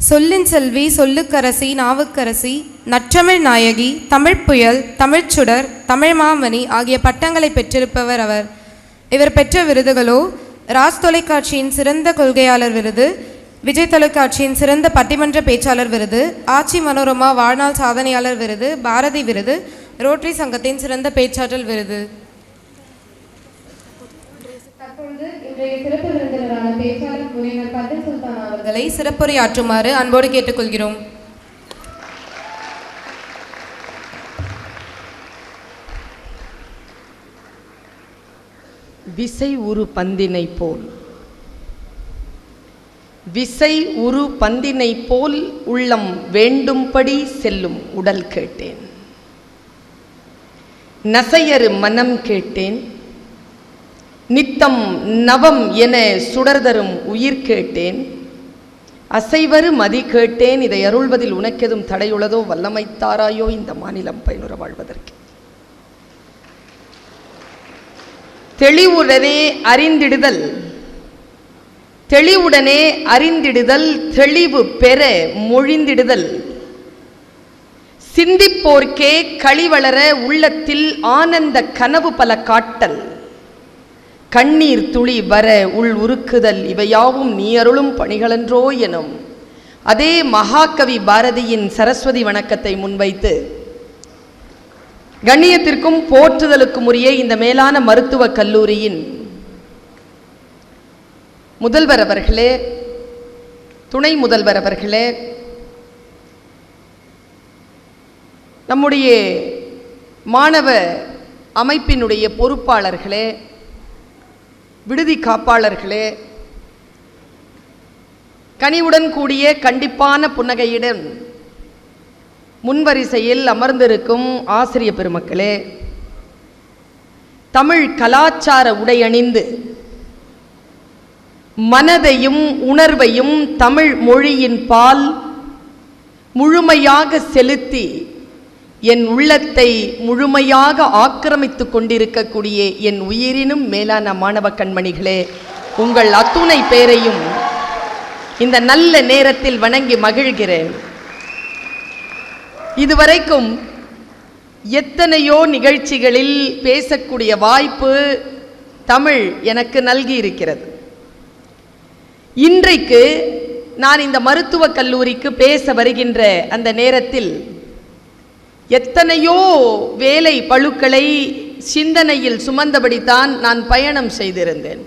சொல்லின் செல்வி, சொல்லுக்கரசி, நாவுக்கரசி, நற்றமிழ் நாயகி, தமிழ்ப்புயல், தமிழ்ச்சுடர், தமிழ் மாமணி ஆகிய பட்டங்களை பெற்றிருப்பவர் அவர். இவர் பெற்ற விருதுகளோ ராஜ் தொலைக்காட்சியின் சிறந்த கொள்கையாளர் விருது, விஜய் தொலைக்காட்சியின் சிறந்த பட்டிமன்ற பேச்சாளர் விருது, ஆச்சி மனோரமா வாழ்நாள் சாதனையாளர் விருது, பாரதி விருது, ரோட்டரி சங்கத்தின் சிறந்த பேச்சாற்றல் விருது. தற்பொழுது இன்றைய சிறப்பு விருந்தினரான பேச்சாளர் முனைவர் கதிர் சுல்தான் அவர்களை சிறப்புரையாற்றுமாறு அன்போடு கேட்டுக்கொள்கிறோம். விசை உரு பந்தினை போல், விசை உரு பந்தினை போல் உள்ளம் வேண்டும்படி செல்லும் உடல் கேட்டேன், நசையறு மனம் கேட்டேன், நித்தம் நவம் என சுடர்தரும் உயிர் கேட்டேன், அசைவரு மதி கேட்டேன், இதை அருள்வதில் உனக்கெதும் தடையுள்ளதோ, வல்லமைத்தாராயோ இந்த மாநிலம் பயனுற வாழ்வதற்கு. தெளிவுடனே அறிந்திடுதல், தெளிவுடனே அறிந்திடுதல், தெளிவு பெற மொழிந்திடுதல், சிந்திப்போர்க்கே களிவளர உள்ளத்தில் ஆனந்த கனவு பல காட்டல், கண்ணீர் துளி வர உள் உருக்குதல், இவையாவும் நீ அருளும் பணிகளன்றோ எனும் அதே மகாகவி பாரதியின் சரஸ்வதி வணக்கத்தை முன்வைத்து கண்ணியத்திற்கும் போற்றுதலுக்கும் உரிய இந்த மேலான மருத்துவக் கல்லூரியின் முதல்வர் அவர்களே, துணை முதல்வர் அவர்களே, நம்முடைய மாணவ அமைப்பினுடைய பொறுப்பாளர்களே, விடுதி காப்பாளர்களே, கனிவுடன் கூடிய கண்டிப்பான புன்னகையுடன் முன்வரிசையில் அமர்ந்திருக்கும் ஆசிரிய பெருமக்களே, தமிழ் கலாச்சார உடை அணிந்து மனதையும் உணர்வையும் தமிழ் மொழியின் பால் முழுமையாக செலுத்தி என் உள்ளத்தை முழுமையாக ஆக்கிரமித்து கொண்டிருக்கக்கூடிய என் உயிரினும் மேலான மாணவ கண்மணிகளே, உங்கள் அத்துணை பேரையும் இந்த நல்ல நேரத்தில் வணங்கி மகிழ்கிறேன். இதுவரைக்கும் எத்தனையோ நிகழ்ச்சிகளில் பேசக்கூடிய வாய்ப்பு தமிழ் எனக்கு நல்கி இருக்கிறது. இன்றைக்கு நான் இந்த மருத்துவக் கல்லூரிக்கு பேச வருகின்ற அந்த நேரத்தில் எத்தனையோ வேலை பளுக்களை சிந்தனையில் சுமந்தபடித்தான் நான் பயணம் செய்திருந்தேன்.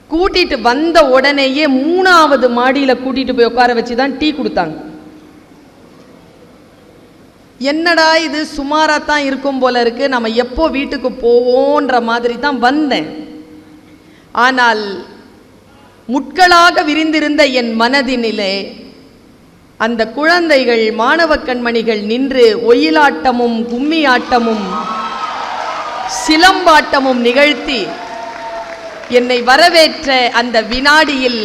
கூட்டிட்டு வந்த உடனேயே 3வது மாடியில் கூட்டிட்டு போய் உட்கார வச்சு தான் டீ கொடுத்தாங்க. என்னடா இது சுமாராக தான் இருக்கும் போல இருக்கு, நம்ம எப்போ வீட்டுக்கு போவோன்ற மாதிரி தான் வந்தேன். ஆனால் முட்களாக விரிந்திருந்த என் மனதினிலே அந்த குழந்தைகள் மாணவ கண்மணிகள் நின்று ஒயிலாட்டமும் கும்மி ஆட்டமும் சிலம்பாட்டமும் நிகழ்த்தி என்னை வரவேற்ற அந்த வினாடியில்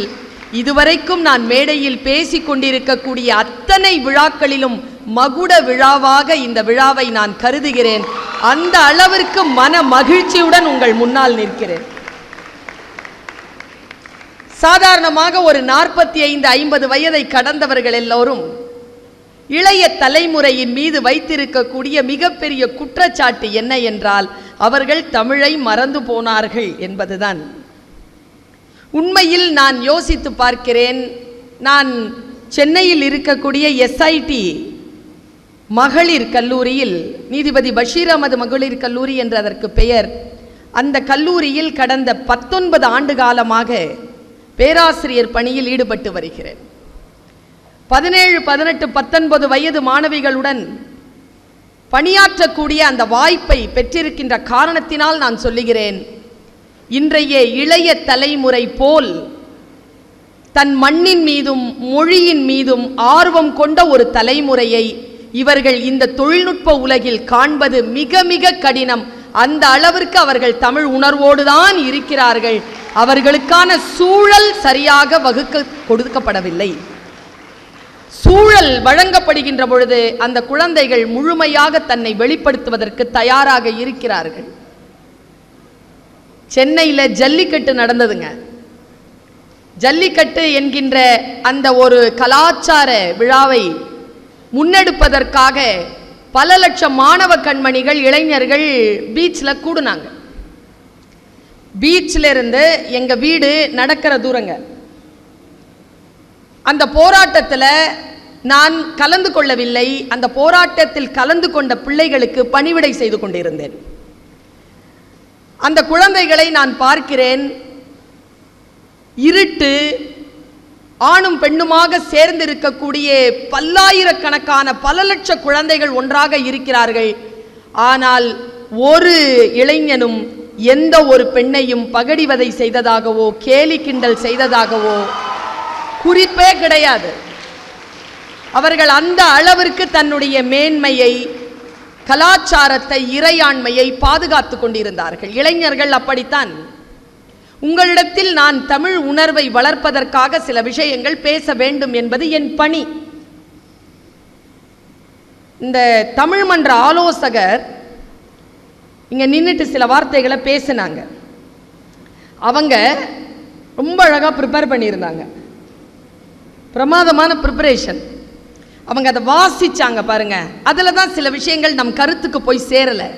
இதுவரைக்கும் நான் மேடையில் பேசிக் கொண்டிருக்கக்கூடிய அத்தனை விழாக்களிலும் மகுட விழாவாக இந்த விழாவை நான் கருதுகிறேன். அந்த அளவிற்கு மன மகிழ்ச்சியுடன் உங்கள் முன்னால் நிற்கிறேன். சாதாரணமாக ஒரு 45-50 வயதை கடந்தவர்கள் எல்லோரும் இளைய தலைமுறையின் மீது வைத்திருக்கக்கூடிய மிகப்பெரிய குற்றச்சாட்டு என்ன என்றால், அவர்கள் தமிழை மறந்து போனார்கள் என்பதுதான். உண்மையில் நான் யோசித்து பார்க்கிறேன். நான் சென்னையில் இருக்கக்கூடிய SIT மகளிர் கல்லூரியில், நீதிபதி பஷீர் அஹமது மகளிர் கல்லூரி என்று அதற்கு பெயர், அந்த கல்லூரியில் கடந்த 19 ஆண்டு காலமாக பேராசிரியர் பணியில் ஈடுபட்டு வருகிறேன். 17, 18, 19 வயது மாணவிகளுடன் பணியாற்றக்கூடிய அந்த வாய்ப்பை பெற்றிருக்கின்ற காரணத்தினால் நான் சொல்லுகிறேன், இன்றைய இளைய தலைமுறை போல் தன் மண்ணின் மீதும் மொழியின் மீதும் ஆர்வம் கொண்ட ஒரு தலைமுறையை இவர்கள் இந்த தொழில்நுட்ப உலகில் காண்பது மிக மிக கடினம். அந்த அளவிற்கு அவர்கள் தமிழ் உணர்வோடு தான் இருக்கிறார்கள். அவர்களுக்கான சூழல் சரியாக கொடுக்கப்படவில்லை. சூழல் வழங்கப்படுகின்ற பொழுது அந்த குழந்தைகள் முழுமையாக தன்னை வெளிப்படுத்துவதற்கு தயாராக இருக்கிறார்கள். சென்னையில் ஜல்லிக்கட்டு நடந்ததுங்க. ஜல்லிக்கட்டு என்கின்ற அந்த ஒரு கலாச்சார விழாவை முன்னெடுப்பதற்காக பல லட்சம் மாணவ கண்மணிகள், இளைஞர்கள் பீச்சில் கூடுனாங்க. பீச்சில் இருந்து எங்க வீடு நடக்கிற தூரங்க. அந்த போராட்டத்தில் நான் கலந்து கொள்ளவில்லை. அந்த போராட்டத்தில் கலந்து கொண்ட பிள்ளைகளுக்கு பணிவிடை செய்து கொண்டிருந்தேன். அந்த குழந்தைகளை நான் பார்க்கிறேன். இருட்டு, ஆணும் பெண்ணுமாக சேர்ந்து இருக்கக்கூடிய பல்லாயிரக்கணக்கான பல லட்ச குழந்தைகள் ஒன்றாக இருக்கிறார்கள். ஆனால் ஒரு இளைஞனும் எந்த ஒரு பெண்ணையும் பகடிவதை செய்ததாகவோ கேலி கிண்டல் செய்ததாகவோ குறிப்பே கிடையாது. அவர்கள் அந்த அளவிற்கு தன்னுடைய மேன்மையை, கலாச்சாரத்தை, இறையாண்மையை பாதுகாத்து கொண்டிருந்தார்கள். இளைஞர்கள் அப்படித்தான். உங்களிடத்தில் நான் தமிழ் உணர்வை வளர்ப்பதற்காக சில விஷயங்கள் பேச வேண்டும் என்பது என் பணி. இந்த தமிழ் மன்ற ஆலோசகர் இங்க நின்றுட்டு சில வார்த்தைகளை பேசினாங்க. அவங்க ரொம்ப அழகாக ப்ரிப்பேர் பண்ணியிருந்தாங்க. பிரமாதமான ப்ரிப்பரேஷன். அவங்க அதை வாசிச்சாங்க பாருங்க. அதில் தான் சில விஷயங்கள் நம் கருத்துக்கு போய் சேரலை.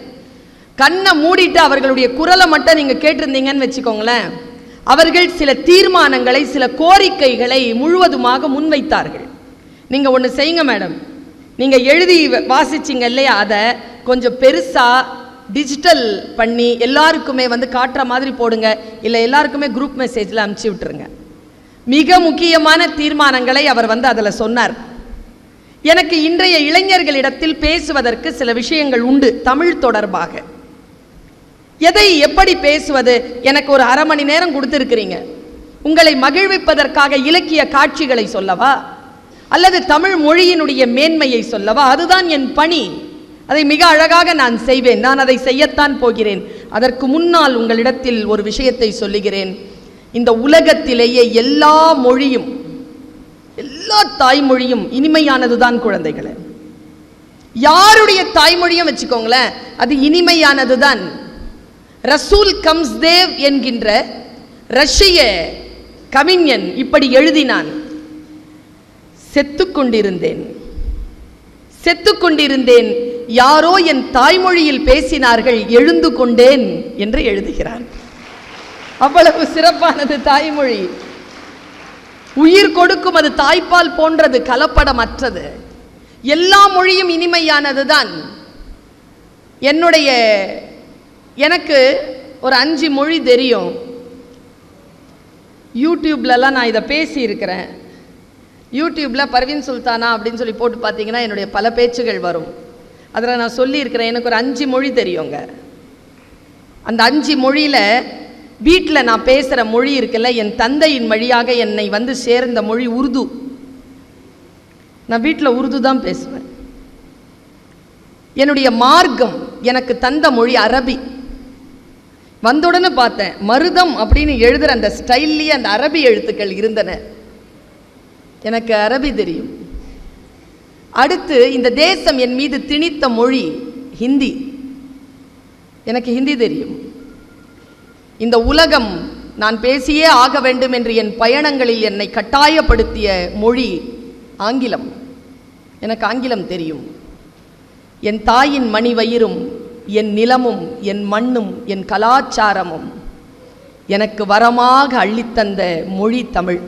கண்ணை மூடிட்டு அவர்களுடைய குரலை மட்டும் நீங்கள் கேட்டிருந்தீங்கன்னு வச்சுக்கோங்களேன், அவர்கள் சில தீர்மானங்களை, சில கோரிக்கைகளை முழுவதுமாக முன்வைத்தார்கள். நீங்கள் ஒன்று செய்யுங்க மேடம், நீங்கள் எழுதி வாசிச்சிங்க இல்லையா, அதை கொஞ்சம் பெருசாக டிஜிட்டல் பண்ணி எல்லாருக்குமே காட்டுற மாதிரி போடுங்க. இல்லை எல்லாருக்குமே குரூப் மெசேஜில் அனுப்பிச்சி விட்டுருங்க. மிக முக்கியமான தீர்மானங்களை அவர் அதில் சொன்னார். எனக்கு இன்றைய இளைஞர்களிடத்தில் பேசுவதற்கு சில விஷயங்கள் உண்டு தமிழ் தொடர்பாக. எதை எப்படி பேசுவது? எனக்கு ஒரு அரை மணி நேரம் கொடுத்திருக்கிறீங்க. உங்களை மகிழ்விப்பதற்காக இலக்கிய காட்சிகளை சொல்லவா, அல்லது தமிழ் மொழியினுடைய மேன்மையை சொல்லவா? அதுதான் என் பணி. அதை மிக அழகாக நான் செய்வேன். நான் அதை செய்யத்தான் போகிறேன். அதற்கு முன்னால் உங்களிடத்தில் ஒரு விஷயத்தை சொல்லுகிறேன். இந்த உலகத்திலேயே எல்லா மொழியும், எல்லா தாய்மொழியும் இனிமையானதுதான் குழந்தைகளே. யாருடைய தாய்மொழியும் வச்சுக்கோங்களேன், அது இனிமையானதுதான். ரசூல் கம்ஸ்தேவ் என்கின்ற ரஷ்ய கவிஞன் இப்படி எழுதினான்: செத்துக்கொண்டிருந்தேன், யாரோ என் தாய்மொழியில் பேசினார்கள், எழுந்து கொண்டேன் என்று எழுதுகிறான். அவ்வளவு சிறப்பானது தாய்மொழி. உயிர் கொடுக்கும், அது தாய்ப்பால் போன்றது, கலப்படமற்றது. எல்லா மொழியும் இனிமையானதுதான். எனக்கு ஒரு 5 மொழி தெரியும். யூடியூப்லலாம் நான் இதை பேசியிருக்கிறேன். யூடியூப்பில் பர்வீன் சுல்தானா அப்படின்னு சொல்லி போட்டு பார்த்தீங்கன்னா என்னுடைய பல பேச்சுகள் வரும். அதில் நான் சொல்லியிருக்கிறேன், எனக்கு ஒரு 5 மொழி தெரியுங்க. அந்த 5 மொழியில் வீட்டில் நான் பேசுகிற மொழி இருக்குல்ல, என் தந்தையின் வழியாக என்னை சேர்ந்த மொழி உருது. நான் வீட்டில் உருது தான் பேசுவேன். என்னுடைய மார்க்கம் எனக்கு தந்த மொழி அரபி. வந்தவுடனே பார்த்தேன், மருதம் அப்படின்னு எழுதுகிற அந்த ஸ்டைல்லையே அந்த அரபி எழுத்துக்கள் இருந்தன. எனக்கு அரபி தெரியும். அடுத்து இந்த தேசம் என் மீது திணித்த மொழி ஹிந்தி. எனக்கு ஹிந்தி தெரியும். இந்த உலகம் நான் பேசியே ஆக வேண்டும் என்று என் பயணங்களில் என்னை கட்டாயப்படுத்திய மொழி ஆங்கிலம். எனக்கு ஆங்கிலம் தெரியும். என் தாயின் மணி வயிறும், என் நிலமும், என் மண்ணும், என் கலாச்சாரமும் எனக்கு வரமாக அள்ளித்தந்த மொழி தமிழ்.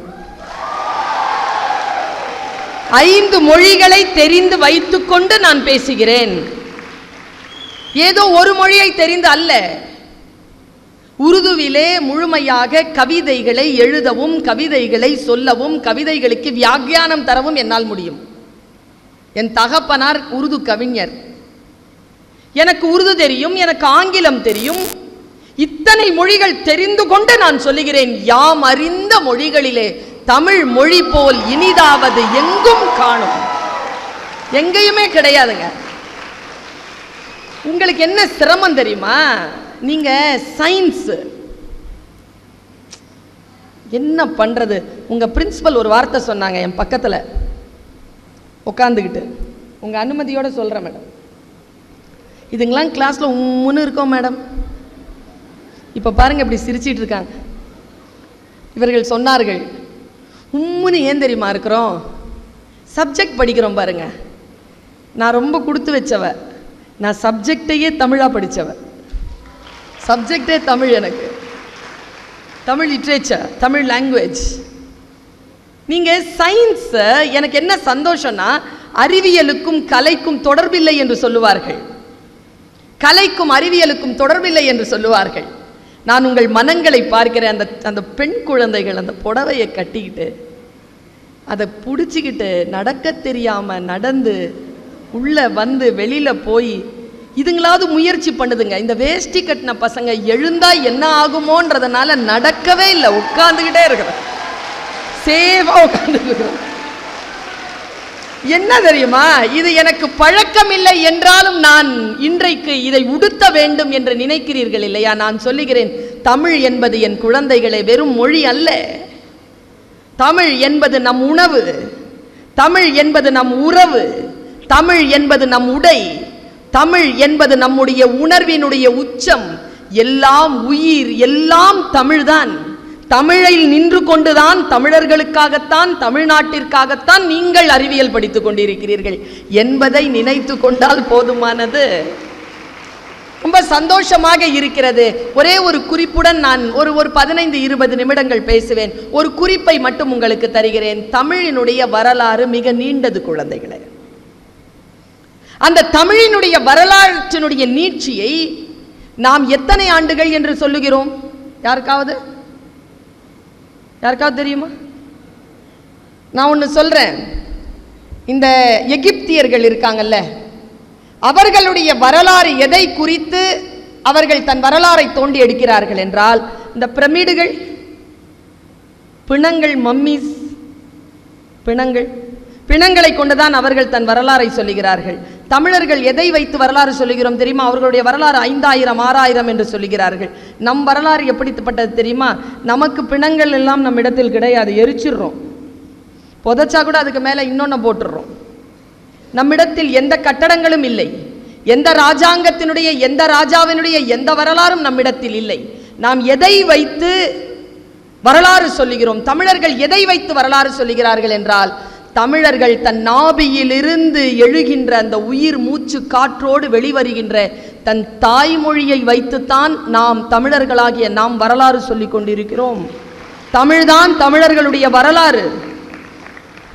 5 மொழிகளை தெரிந்து வைத்துக்கொண்டு நான் பேசுகிறேன். ஏதோ ஒரு மொழியை தெரிந்து அல்ல. உருதுவிலே முழுமையாக கவிதைகளை எழுதவும், கவிதைகளை சொல்லவும், கவிதைகளுக்கு வியாக்கியானம் தரவும் என்னால் முடியும். என் தகப்பனார் உருது கவிஞர். எனக்கு உருது தெரியும், எனக்கு ஆங்கிலம் தெரியும். இத்தனை மொழிகள் தெரிந்து கொண்டு நான் சொல்லுகிறேன், யாம் அறிந்த மொழிகளிலே தமிழ் மொழி போல் இனிதாவது எங்கும் காணும். எங்கேயுமே கிடையாதுங்க. உங்களுக்கு என்ன சிரமம் தெரியுமா? நீங்க சயின்ஸ் என்ன பண்றது? உங்க பிரின்சிபல் ஒரு வார்த்தை சொன்னாங்க என் பக்கத்துல உட்காந்துக்கிட்டு. உங்க அனுமதியோட சொல்றேன் மேடம். இதுங்கெல்லாம் கிளாஸ்ல உம்முன்னு இருக்கோம் மேடம். இப்ப பாருங்க இப்படி சிரிச்சிட்டு இருக்காங்க. இவர்கள் சொன்னார்கள், உம்முன்னு ஏன் தெரியுமா இருக்கிறோம்? சப்ஜெக்ட் படிக்கிறோம் பாருங்க. நான் ரொம்ப கொடுத்து வச்சவ, நான் சப்ஜெக்டையே தமிழாக படித்தவ. சப்ஜெக்டே தமிழ், எனக்கு தமிழ் லிட்ரேச்சர், தமிழ் லாங்குவேஜ். நீங்கள் சயின்ஸ், எனக்கு என்ன சந்தோஷம்னா அறிவியலுக்கும் கலைக்கும் தொடர்பில்லை என்று சொல்லுவார்கள், கலைக்கும் அறிவியலுக்கும் தொடர்பில்லை என்று சொல்லுவார்கள். நான் உங்கள் மனங்களை பார்க்கிறேன். அந்த அந்த பெண் குழந்தைகள் அந்த புடவையை கட்டிக்கிட்டு அதை பிடிச்சிக்கிட்டு நடக்க தெரியாமல் நடந்து உள்ளே வந்து வெளியில் போய் இதுங்களாவது முயற்சி பண்ணுதுங்க. இந்த வேஷ்டி கட்டின பசங்க எழுந்தா என்ன ஆகுமோன்றதுனால நடக்கவே இல்லை, உட்காந்துக்கிட்டே இருக்கிறேன், சேவா உட்காந்துக்கிறோம். என்ன தெரியுமா, இது எனக்கு பழக்கம் இல்லை என்றாலும் நான் இன்றைக்கு இதை உடுத்த வேண்டும் என்று நினைக்கிறீர்கள் இல்லையா? நான் சொல்லுகிறேன், தமிழ் என்பது என் குழந்தைகளே வெறும் மொழி அல்ல. தமிழ் என்பது நம் உணவு, தமிழ் என்பது நம் உறவு, தமிழ் என்பது நம் உடை, தமிழ் என்பது நம்முடைய உணர்வினுடைய உச்சம். எல்லாம் உயிர், எல்லாம் தமிழ்தான். தமிழில் நின்று கொண்டுதான், தமிழர்களுக்காகத்தான், தமிழ்நாட்டிற்காகத்தான் நீங்கள் அறிவியல் படித்துக் கொண்டிருக்கிறீர்கள் என்பதை நினைத்து கொண்டால் போதுமானது. ரொம்ப சந்தோஷமாக இருக்கிறது. ஒரே ஒரு குறிப்புடன் நான் ஒரு 15-20 நிமிடங்கள் பேசுவேன். ஒரு குறிப்பை மட்டும் உங்களுக்கு தருகிறேன். தமிழினுடைய வரலாறு மிக நீண்டது குழந்தைகளே. அந்த தமிழினுடைய வரலாற்றினுடைய நீட்சியை நாம் எத்தனை ஆண்டுகள் என்று சொல்லுகிறோம்? யாருக்காவது தெரியுமா? நான் ஒன்று சொல்றேன். இந்த எகிப்தியர்கள் இருக்காங்கல்ல, அவர்களுடைய வரலாறு எதை குறித்து அவர்கள் தன் வரலாறை தோண்டி எடுக்கிறார்கள் என்றால், இந்த பிரமிடுகள், பிணங்கள், மம்மிஸ், பிணங்களை கொண்டுதான் அவர்கள் தன் வரலாறை சொல்லுகிறார்கள். தமிழர்கள் எதை வைத்து வரலாறு சொல்லுகிறோம் தெரியுமா? அவர்களுடைய வரலாறு 5000 6000 என்று சொல்லுகிறார்கள். நம் வரலாறு எப்படிப்பட்டது தெரியுமா? நமக்கு பிணங்கள் எல்லாம் நம் இடத்தில் கிடையாது, எரிச்சிடுறோம். புதைச்சா கூட அதுக்கு மேலே இன்னொன்று போட்டுடுறோம். நம்மிடத்தில் எந்த கட்டடங்களும் இல்லை, எந்த ராஜாங்கத்தினுடைய, எந்த ராஜாவினுடைய எந்த வரலாறும் நம்மிடத்தில் இல்லை. நாம் எதை வைத்து வரலாறு சொல்லுகிறோம்? தமிழர்கள் எதை வைத்து வரலாறு சொல்லுகிறார்கள் என்றால், தமிழர்கள் தன் நாபியிலிருந்து எழுகின்ற அந்த உயிர் மூச்சு காற்றோடு வெளிவருகின்ற தன் தாய்மொழியை வைத்துத்தான் நாம் தமிழர்களாகிய நாம் வரலாறு சொல்லிக் கொண்டிருக்கிறோம். தமிழ்தான் தமிழர்களுடைய வரலாறு,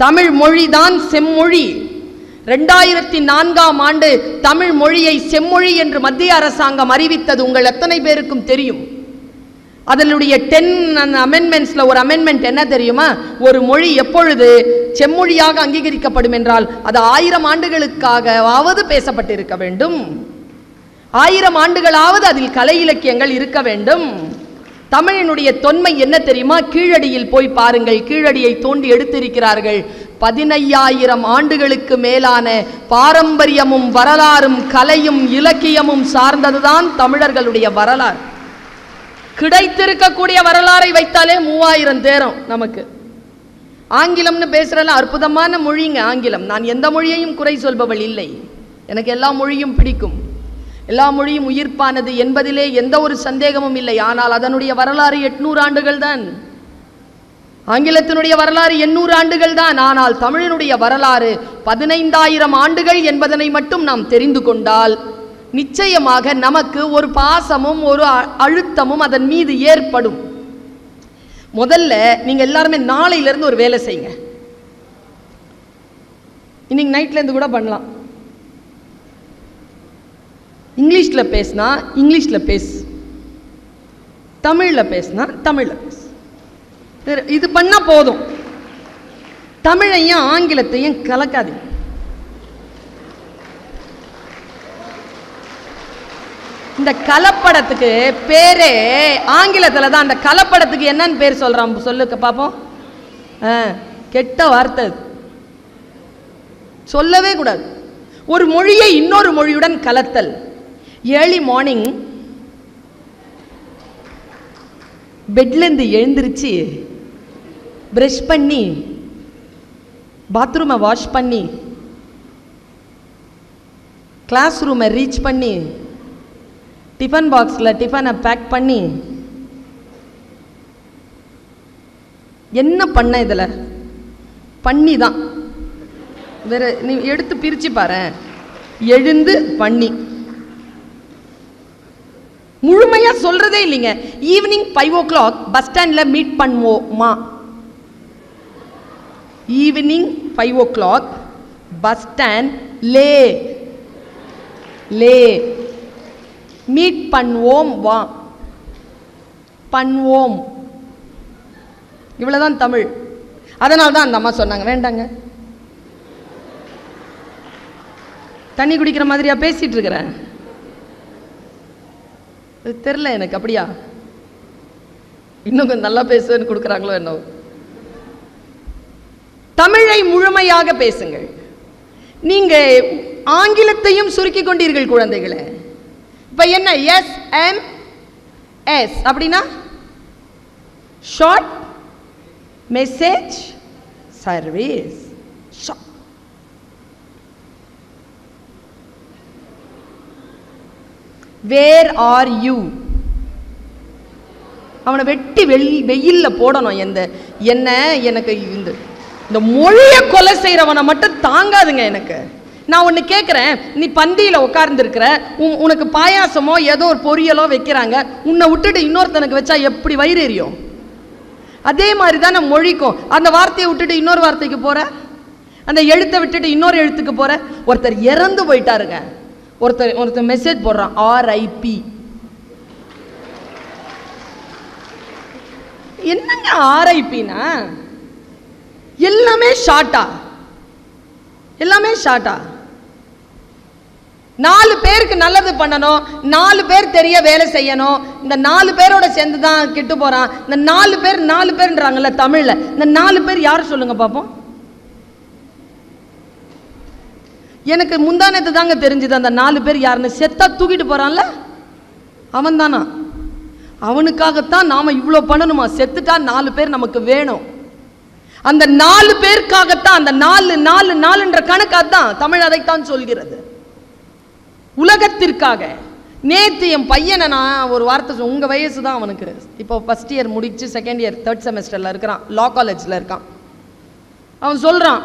தமிழ் மொழிதான் செம்மொழி. 2004ஆம் ஆண்டு தமிழ் மொழியை செம்மொழி என்று மத்திய அரசாங்கம் அறிவித்தது உங்கள் எத்தனை பேருக்கும் தெரியும்? அதனுடைய 10 அமெண்ட்மெண்ட்ஸ்ல ஒரு அமெண்ட்மெண்ட் என்ன தெரியுமா? ஒரு மொழி எப்பொழுது செம்மொழியாக அங்கீகரிக்கப்படும் என்றால் அது 1000 ஆண்டுகளுக்காகவாவது பேசப்பட்டிருக்க வேண்டும், 1000 ஆண்டுகளாவது அதில் கலை இலக்கியங்கள் இருக்க வேண்டும். தமிழினுடைய தொன்மை என்ன தெரியுமா? கீழடியில் போய் பாருங்கள், கீழடியை தோண்டி எடுத்திருக்கிறார்கள். 15000 ஆண்டுகளுக்கு மேலான பாரம்பரியமும் வரலாறும் கலையும் இலக்கியமும் சார்ந்ததுதான் தமிழர்களுடைய வரலாறு. கிடைத்திருக்கக்கூடிய வரலாறை வைத்தாலே 3000 தேரம் நமக்கு. ஆங்கிலம்னு பேசுறல அற்புதமான மொழிங்க ஆங்கிலம். நான் எந்த மொழியையும் குறை சொல்பவள் இல்லை, எனக்கு எல்லா மொழியும் பிடிக்கும், எல்லா மொழியும் உயிர்ப்பானது என்பதிலே எந்த ஒரு சந்தேகமும் இல்லை. ஆனால் அதனுடைய வரலாறு 800 ஆண்டுகள் தான், ஆங்கிலத்தினுடைய வரலாறு 800 ஆண்டுகள் தான். ஆனால் தமிழினுடைய வரலாறு 15000 ஆண்டுகள் என்பதனை மட்டும் நாம் தெரிந்து கொண்டால் நிச்சயமாக நமக்கு ஒரு பாசமும் ஒரு அழுத்தமும் அதன் மீது ஏற்படும். முதல்ல நீங்க எல்லாருமே நாளையிலிருந்து ஒரு வேலை செய்யுங்க. இன்னைக்கு நைட்ல இருந்து கூட பண்ணலாம். இங்கிலீஷ்ல பேசினா இங்கிலீஷ்ல பேசு, தமிழ்ல பேசினா தமிழ்ல பேசு. இது பண்ணா போதும். தமிழையும் ஆங்கிலத்தையும் கலக்காதீங்க. இந்த கலப்படத்துக்கு பேரே ஆங்கிலத்தில் தான். அந்த கலப்படத்துக்கு என்னன்னு பேர் சொல்றான் சொல்லுக்க பாப்போம். கெட்ட வார்த்தை, சொல்லவே கூடாது. ஒரு மொழியை இன்னொரு மொழியுடன் கலத்தல். ஏர்லி மார்னிங் பெட்லேருந்து எழுந்திருச்சு பிரஷ் பண்ணி பாத்ரூமை வாஷ் பண்ணி கிளாஸ் ரூமை ரீச் பண்ணி டிஃபன் பாக்ஸில் டிஃபனை பேக் பண்ணி என்ன பண்ண இதில் பண்ணி தான். வேற நீ எடுத்து பிரிச்சு பாரு. எழுந்து பண்ணி முழுமையா சொல்றதே இல்லைங்க. ஈவினிங் 5 o'clock பஸ் ஸ்டாண்ட்ல மீட் பண்ணுவோமா? ஈவினிங் 5 o'clock பஸ் ஸ்டாண்ட் லே மீட் பண்ணுவோம் வா. பண்ணுவோம், இவ்வளவுதான் தமிழ். அதனால தான் அந்த அம்மா சொன்னாங்க வேண்டாங்க, தண்ணி குடிக்கிற மாதிரியா பேசிட்டு இருக்கிறேன், தெரியல எனக்கு. அப்படியா இன்னும் கொஞ்சம் நல்லா பேசுவேன்னு கொடுக்குறாங்களோ என்ன? தமிழை முழுமையாக பேசுங்கள். நீங்க ஆங்கிலத்தையும் சுருக்கி கொண்டீர்கள் குழந்தைகளே. இப்ப என்ன SMS அப்படின்னா short message service. Where are you? அவனை வெட்டி வெயில்ல போடணும். என்ன எனக்கு இந்த மொழியை கொலை செய்யறவனை மட்டும் தாங்காதுங்க எனக்கு. நான் ஒன்று கேட்குறேன், நீ பந்தியில் உட்கார்ந்துருக்கிற, உனக்கு பாயாசமோ ஏதோ ஒரு பொரியலோ வைக்கிறாங்க, உன்னை விட்டுட்டு இன்னொருத்தனுக்கு வச்சா எப்படி வயிறு எரியும்? அதே மாதிரி தான் நான் மொழிக்கும். அந்த வார்த்தையை விட்டுட்டு இன்னொரு வார்த்தைக்கு போற, அந்த எழுத்தை விட்டுட்டு இன்னொரு எழுத்துக்கு போற. ஒருத்தர் இறந்து போயிட்டாருங்க, ஒருத்தர் மெசேஜ் போடுறான் RIP. என்னங்க RIPனா? எல்லாமே ஷார்ட்டா, எல்லாமே ஷார்ட்டா. 4 பேருக்கு நல்லது பண்ணணும், 4 பேர் தெரிய வேலை செய்யணும். இந்த 4 பேரோட சேர்ந்து தான் கெட்டு போறான். இந்த 4 பேர்ன்றாங்கல்ல தமிழ்ல, இந்த 4 பேர் யார் சொல்லுங்க பாப்போம்? எனக்கு முந்தானத்து தாங்க தெரிஞ்சது அந்த 4 பேர் யாருன்னு. செத்தா தூக்கிட்டு போறான்ல அவன் தானா? அவனுக்காகத்தான் நாம இவ்வளோ பண்ணணுமா? செத்துட்டா 4 பேர் நமக்கு வேணும். அந்த 4 பேருக்காகத்தான், அந்த 4 கணக்காத்தான் தமிழ் அதைத்தான் சொல்கிறது. உலகத்திற்காக. நேத்து என் பையனை நான் ஒரு வார்த்தை, உங்க வயசு தான் அவனுக்கு, இப்போ ஃபர்ஸ்ட் இயர் முடிச்சு செகண்ட் இயர் 3rd செமஸ்டர்ல இருக்கிறான், லா காலேஜ்ல இருக்கான். அவன் சொல்றான்,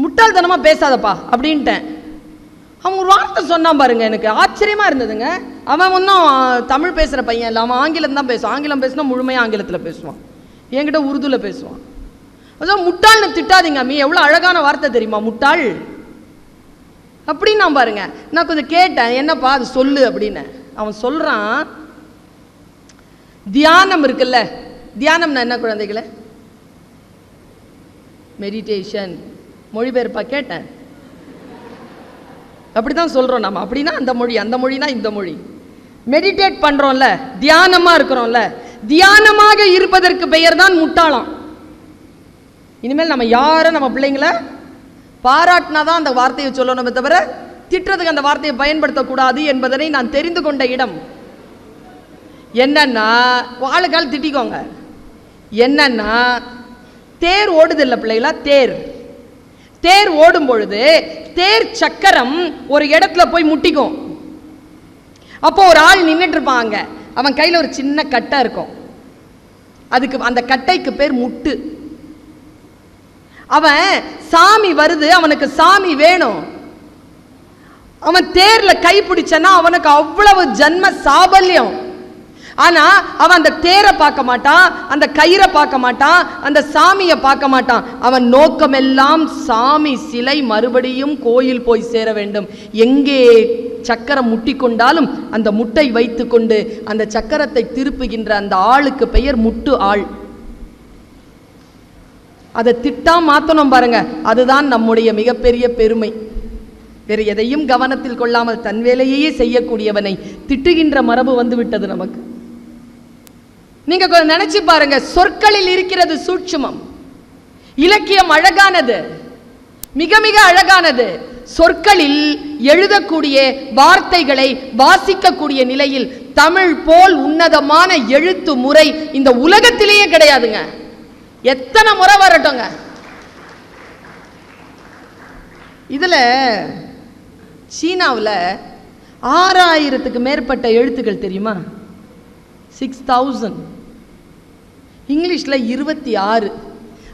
முட்டாள்தனமா பேசாதப்பா அப்படின்ட்டேன். அவன் ஒரு வார்த்தை சொன்னான் பாருங்க, எனக்கு ஆச்சரியமா இருந்ததுங்க. அவன் ஒன்றும் தமிழ் பேசுற பையன் இல்லை, அவன் ஆங்கிலம் தான் பேசுவான். ஆங்கிலம் பேசினா முழுமையா ஆங்கிலத்தில் பேசுவான், என்கிட்ட உருதுல பேசுவான். அதான் முட்டாள்னு திட்டாதீங்க மீ, எவ்வளோ அழகான வார்த்தை தெரியுமா முட்டாள் அப்படின்னு. நான் பாருங்க, நான் கொஞ்சம் கேட்டேன், என்னப்பா அது சொல்லு அப்படின்னு. அவன் சொல்றான், தியானம் இருக்குல்ல, தியானம்னா என்ன குழந்தைகளே? மெடிடேஷன். மொழிபெயர்ப்பா கேட்டேன், அப்படிதான் சொல்றோம் நம்ம. அப்படின்னா அந்த மொழி, அந்த மொழினா இந்த மொழி. மெடிடேட் பண்றோம்ல, தியானமா இருக்கிறோம்ல, தியானமாக இருப்பதற்கு பெயர் தான் முட்டாளாம். இனிமேல் நம்ம யாரும் நம்ம பிள்ளைங்களை பாராட்டினாதான் அந்த வார்த்தையை சொல்லணுமே தவிர திட்டுறதுக்கு அந்த வார்த்தையை பயன்படுத்தக்கூடாது என்பதனை நான் தெரிந்து கொண்ட இடம். என்னன்னா வாழுக்கால் திட்டிக்கோங்க. என்னன்னா தேர் ஓடுதில்லை பிள்ளைகளா, தேர் ஓடும் பொழுது தேர் சக்கரம் ஒரு இடத்துல போய் முட்டிக்கும். அப்போ ஒரு ஆள் நின்றுட்டு இருப்பாங்க, அவன் கையில் ஒரு சின்ன கட்டை இருக்கும், அதுக்கு அந்த கட்டைக்கு பேர் முட்டு. அவன் சாமி வருது, அவனுக்கு சாமி வேணும், அவன் தேர்ல கை பிடிச்சனா அவனுக்கு அவ்வளவு ஜன்ம சாபல்யம். ஆனா அவன் அந்த தேரை பார்க்க மாட்டான், அந்த கயிறை பார்க்க மாட்டான், அந்த சாமியை பார்க்க மாட்டான். அவன் நோக்கமெல்லாம் சாமி சிலை மறுபடியும் கோயில் போய் சேர வேண்டும். எங்கே சக்கரம் முட்டிக்கொண்டாலும் அந்த முட்டை வைத்து கொண்டு அந்த சக்கரத்தை திருப்புகின்ற அந்த ஆளுக்கு பெயர் முட்டு ஆள். அதை திட்டா மாத்தணும் பாருங்க, அதுதான் நம்முடைய மிகப்பெரிய பெருமை. வேறு எதையும் கவனத்தில் கொள்ளாமல் தன் வேலையே செய்யக்கூடியவனை திட்டுகின்ற மரபு வந்து விட்டது நமக்கு. நீங்க கொஞ்சம் நினைச்சு பாருங்க, சொற்களில் இருக்கிறது சூட்சுமம். இலக்கியம் அழகானது, மிக மிக அழகானது. சொற்களில் எழுதக்கூடிய வார்த்தைகளை வாசிக்கக்கூடிய நிலையில் தமிழ் போல் உன்னதமான எழுத்து முறை இந்த உலகத்திலேயே கிடையாதுங்க. எத்தனை முறை வரட்டுங்க. இதுல சீனாவில் 6000க்கு மேற்பட்ட எழுத்துக்கள் தெரியுமா? 6000. இங்கிலீஷில் 26.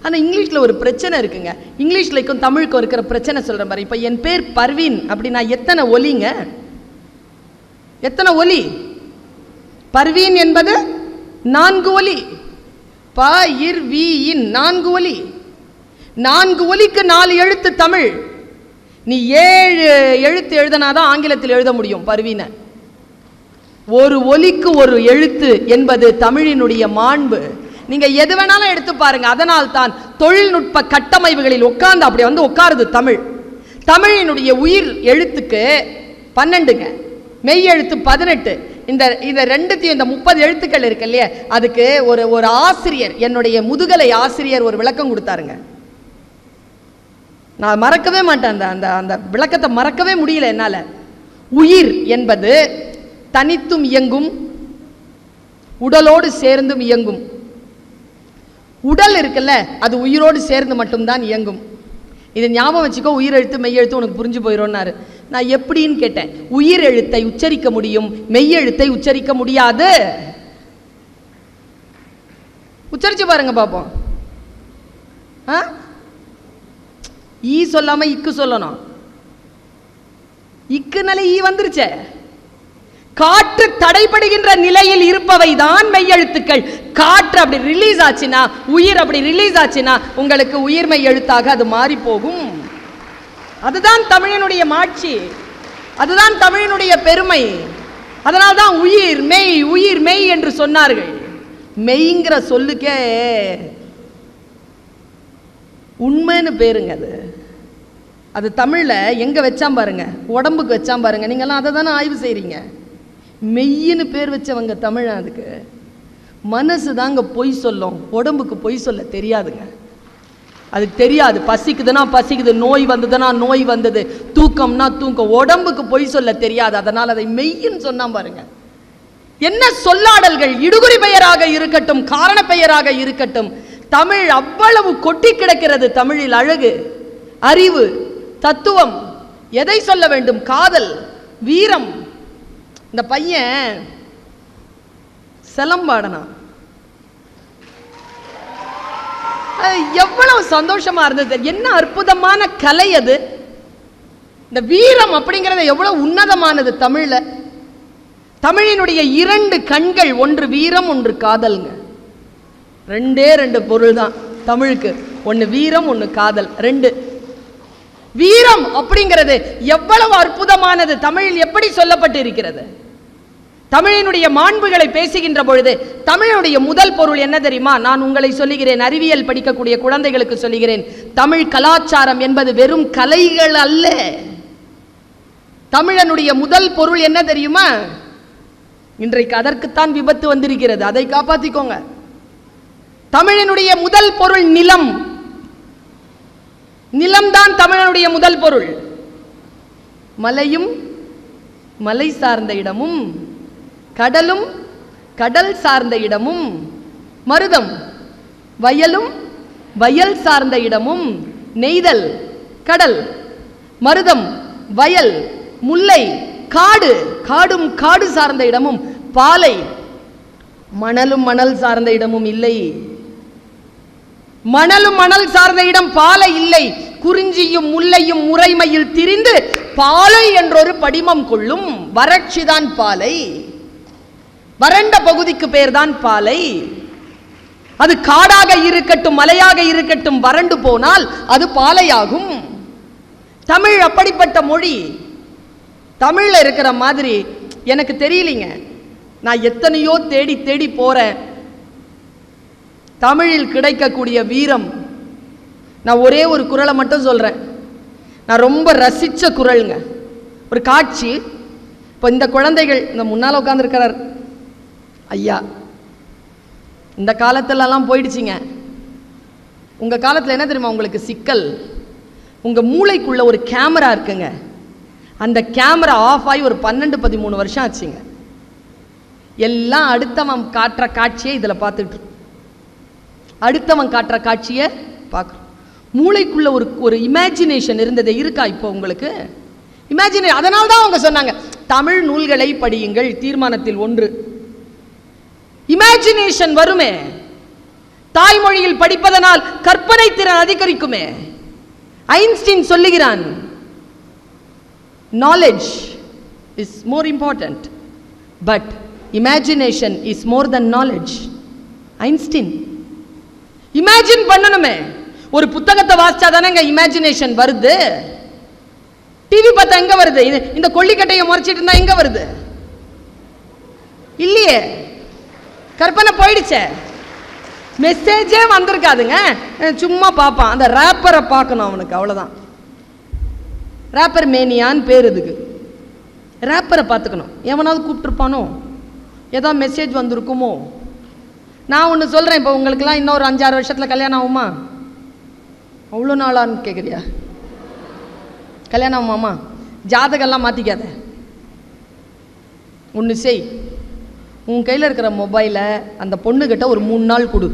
ஆனால் இங்கிலீஷில் ஒரு பிரச்சனை இருக்குங்க. இங்கிலீஷ்லைக்கும் தமிழுக்கும் இருக்கிற பிரச்சனை சொல்கிறேன் பாரு. இப்போ என் பேர் பர்வீன் அப்படின்னா எத்தனை ஒலிங்க? எத்தனை ஒலி? பர்வீன் என்பது 4 ஒலி. ப இர் வி இன் 4 ஒலி. 4 ஒலிக்கு 4 எழுத்து தமிழ். நீ 7 எழுத்து எழுதினாதான் ஆங்கிலத்தில் எழுத முடியும் பர்வீனை. ஒரு ஒலிக்கு ஒரு எழுத்து என்பது தமிழினுடைய மாண்பு. நீங்க எது வேணாலும் எடுத்து பாருங்க. அதனால் தான் தொழில்நுட்ப கட்டமைப்புகளில் உட்கார்ந்து அப்படி வந்து உட்காருது தமிழ். தமிழினுடைய உயிர் எழுத்துக்கு 12ங்க, மெய் எழுத்து 18. இந்த ரெண்டுத்தையும் இந்த 30 எழுத்துக்கள் இருக்கு இல்லையா, அதுக்கு ஒரு ஆசிரியர், என்னுடைய முதுகலை ஆசிரியர் ஒரு விளக்கம் கொடுத்தாருங்க. நான் மறக்கவே மாட்டேன். அந்த விளக்கத்தை மறக்கவே முடியல என்னால. உயிர் என்பது தனித்தும் இயங்கும், உடலோடு சேர்ந்தும் இயங்கும். உடல் இருக்குல்ல, அது உயிரோடு சேர்ந்து மட்டும்தான் இயங்கும். இதை ஞாபகம் வச்சுக்கோ. உயிர் எழுத்து மெய் எழுத்து உனக்கு புரிஞ்சு போயிடும்னாரு. நான் எப்படின்னு கேட்டேன். உயிர் எழுத்தை உச்சரிக்க முடியும், மெய் எழுத்தை உச்சரிக்க முடியாது. உச்சரிச்சு பாருங்க பாப்போம். ஈ சொல்லாம இக்கு சொல்லணும். இக்குனால ஈ வந்துருச்சே. காற்று தடைபடுகின்ற நிலையில் இருப்பவை தான் மெய்யெழுத்துக்கள். காற்று அப்படி ரிலீஸ் ஆச்சுன்னா, உயிர் அப்படி ரிலீஸ் ஆச்சுன்னா உங்களுக்கு உயிர்மை எழுத்தாக அது மாறி போகும். அதுதான் தமிழினுடைய மாட்சி, அதுதான் தமிழினுடைய பெருமை. அதனால்தான் உயிர் மெய் உயிர் மெய் என்று சொன்னார்கள். மெய்ங்கிற சொல்லுக்கே உண்மைன்னு பேருங்க. அது தமிழ்ல எங்க வச்சாம் பாருங்க, உடம்புக்கு வச்சாம் பாருங்க. நீங்கெல்லாம் அதை தானே ஆய்வு செய்றீங்க. மெய்யின்னு பேர் வச்சவங்க தமிழ். அதுக்கு மனசு தாங்க பொய் சொல்லும், உடம்புக்கு பொய் சொல்ல தெரியாதுங்க. அதுக்கு தெரியாது. பசிக்குதுன்னா பசிக்குது, நோய் வந்ததுன்னா நோய் வந்தது, தூக்கம்னா தூக்கம். உடம்புக்கு பொய் சொல்ல தெரியாது. அதனால் அதை மெய்யின்னு சொன்னா பாருங்க. என்ன சொல்லாடல்கள்! இடுகுறி பெயராக இருக்கட்டும், காரண பெயராக இருக்கட்டும், தமிழ் அவ்வளவு கொட்டி கிடக்கிறது. தமிழில் அழகு, அறிவு, தத்துவம். எதை சொல்ல வேண்டும்? காதல், வீரம். இந்த பையன் சிலம்பாடனா எவ்வளவு சந்தோஷமா இருந்தது. என்ன அற்புதமான கலை அது! இந்த வீரம் அப்படிங்கிறது எவ்வளவு உன்னதமானது தமிழ்ல. தமிழினுடைய 2 கண்கள், ஒன்று வீரம், ஒன்று காதல்ங்க. 2 பொருள் தான் தமிழுக்கு. ஒன்று வீரம், ஒன்று காதல். 2. வீரம் அப்படிங்கிறது எவ்வளவு அற்புதமானது! தமிழில் எப்படி சொல்லப்பட்டு இருக்கிறது? தமிழினுடைய மாண்புகளை பேசுகின்ற பொழுது தமிழுடைய முதல் பொருள் என்ன தெரியுமா? நான் உங்களை சொல்லுகிறேன், அறிவியல் படிக்கக்கூடிய குழந்தைகளுக்கு சொல்லுகிறேன். தமிழ் கலாச்சாரம் என்பது வெறும் கலைகள் அல்ல. தமிழனுடைய முதல் பொருள் என்ன தெரியுமா? இன்றைக்கு அதற்குத்தான் விபத்து வந்திருக்கிறது. அதை காப்பாற்றிக்கோங்க. தமிழினுடைய முதல் பொருள் நிலம். நிலம்தான் தமிழனுடைய முதல் பொருள். மலையும் மலை சார்ந்த இடமும், கடலும் கடல் சார்ந்த இடமும், மருதம் வயலும் வயல் சார்ந்த இடமும், நெய்தல் கடல், மருதம் வயல், முல்லை காடு, காடும் காடு சார்ந்த இடமும், பாலை மணலும் மணல் சார்ந்த இடமும் இல்லை. மணலும் மணல் சார்ந்த இடம் பாலை இல்லை. குறிஞ்சியும் முல்லையும் முறைமையில் திரிந்து பாலை என்றொரு படிமம் கொள்ளும். வறட்சிதான் பாலை. வறண்ட பகுதிக்கு பேர்தான் பாலை. அது காடாக இருக்கட்டும், மலையாக இருக்கட்டும், வறண்டு போனால் அது பாலையாகும். தமிழ் அப்படிப்பட்ட மொழி. தமிழ்ல இருக்கிற மாதிரி எனக்கு தெரியலீங்க. நான் எத்தனையோ தேடி தேடி போறேன். தமிழில் கிடைக்கக்கூடிய வீரம். நான் ஒரே ஒரு குறளை மட்டும் சொல்றேன். நான் ரொம்ப ரசிச்ச குறளுங்க. ஒரு காட்சி. இப்போ இந்த குழந்தைகள், இந்த முன்னால் உட்கார்ந்துருக்கிறார் ஐயா, இந்த காலத்திலலாம் போயிடுச்சிங்க. உங்க காலத்தில் என்ன தெரியுமா உங்களுக்கு சிக்கல்? உங்க மூளைக்குள்ள ஒரு கேமரா இருக்குங்க. அந்த கேமரா ஆஃப் ஆகி ஒரு 12-13 வருஷம் ஆச்சுங்க. எல்லாம் அடுத்தவன் காட்டுற காட்சியை இதில் பார்த்துட்டு, அடுத்தவன் காட்டுற காட்சியை பார்க்குறோம். மூளைக்குள்ள ஒரு இமேஜினேஷன் இருந்தது. இருக்கா இப்போ உங்களுக்கு இமேஜினே? அதனால தான் அவங்க சொன்னாங்க தமிழ் நூல்களை படியுங்கள், தீர்மானத்தில் 1. இமேஜினேஷன் வருமே. தாய்மொழியில் படிப்பதனால் கற்பனை திறன் அதிகரிக்குமே. ஐன்ஸ்டீன் சொல்லுகிறான், knowledge is more important but imagination is more than knowledge. Einstein imagine பண்ணணுமே. ஒரு புத்தகத்தை வாசிச்சா தானே இமேஜினேஷன் வருது. டிவி பார்த்தா எங்க வருது? இந்த கொல்லிக்கட்டையை முறைச்சிட்டு இருந்தா எங்க வருது? இல்லையே, கற்பனை போயிடுச்சே, மெசேஜே வந்திருக்காதுங்க. சும்மா பார்ப்பான், அந்த ரேப்பரை பார்க்கணும் அவனுக்கு, அவ்வளோதான். ரேப்பர் மேனியான்னு பேர். இதுக்கு ரேப்பரை பார்த்துக்கணும். எவனாவது கூப்பிட்டுருப்பானோ, ஏதோ மெசேஜ் வந்திருக்குமோ. நான் ஒன்று சொல்கிறேன், இப்போ உங்களுக்குலாம் இன்னொரு 5-6 வருஷத்தில் கல்யாணம் ஆகுமா? அவ்வளோ நாளான்னு கேட்குறியா? கல்யாணம் ஆகுமாம்மா? ஜாதகெல்லாம் மாற்றிக்காத. ஒன்று செய், உன் கையில் இருக்கிற மொபைலை அந்த பொண்ணுக்கிட்ட ஒரு 3 நாள் கொடு.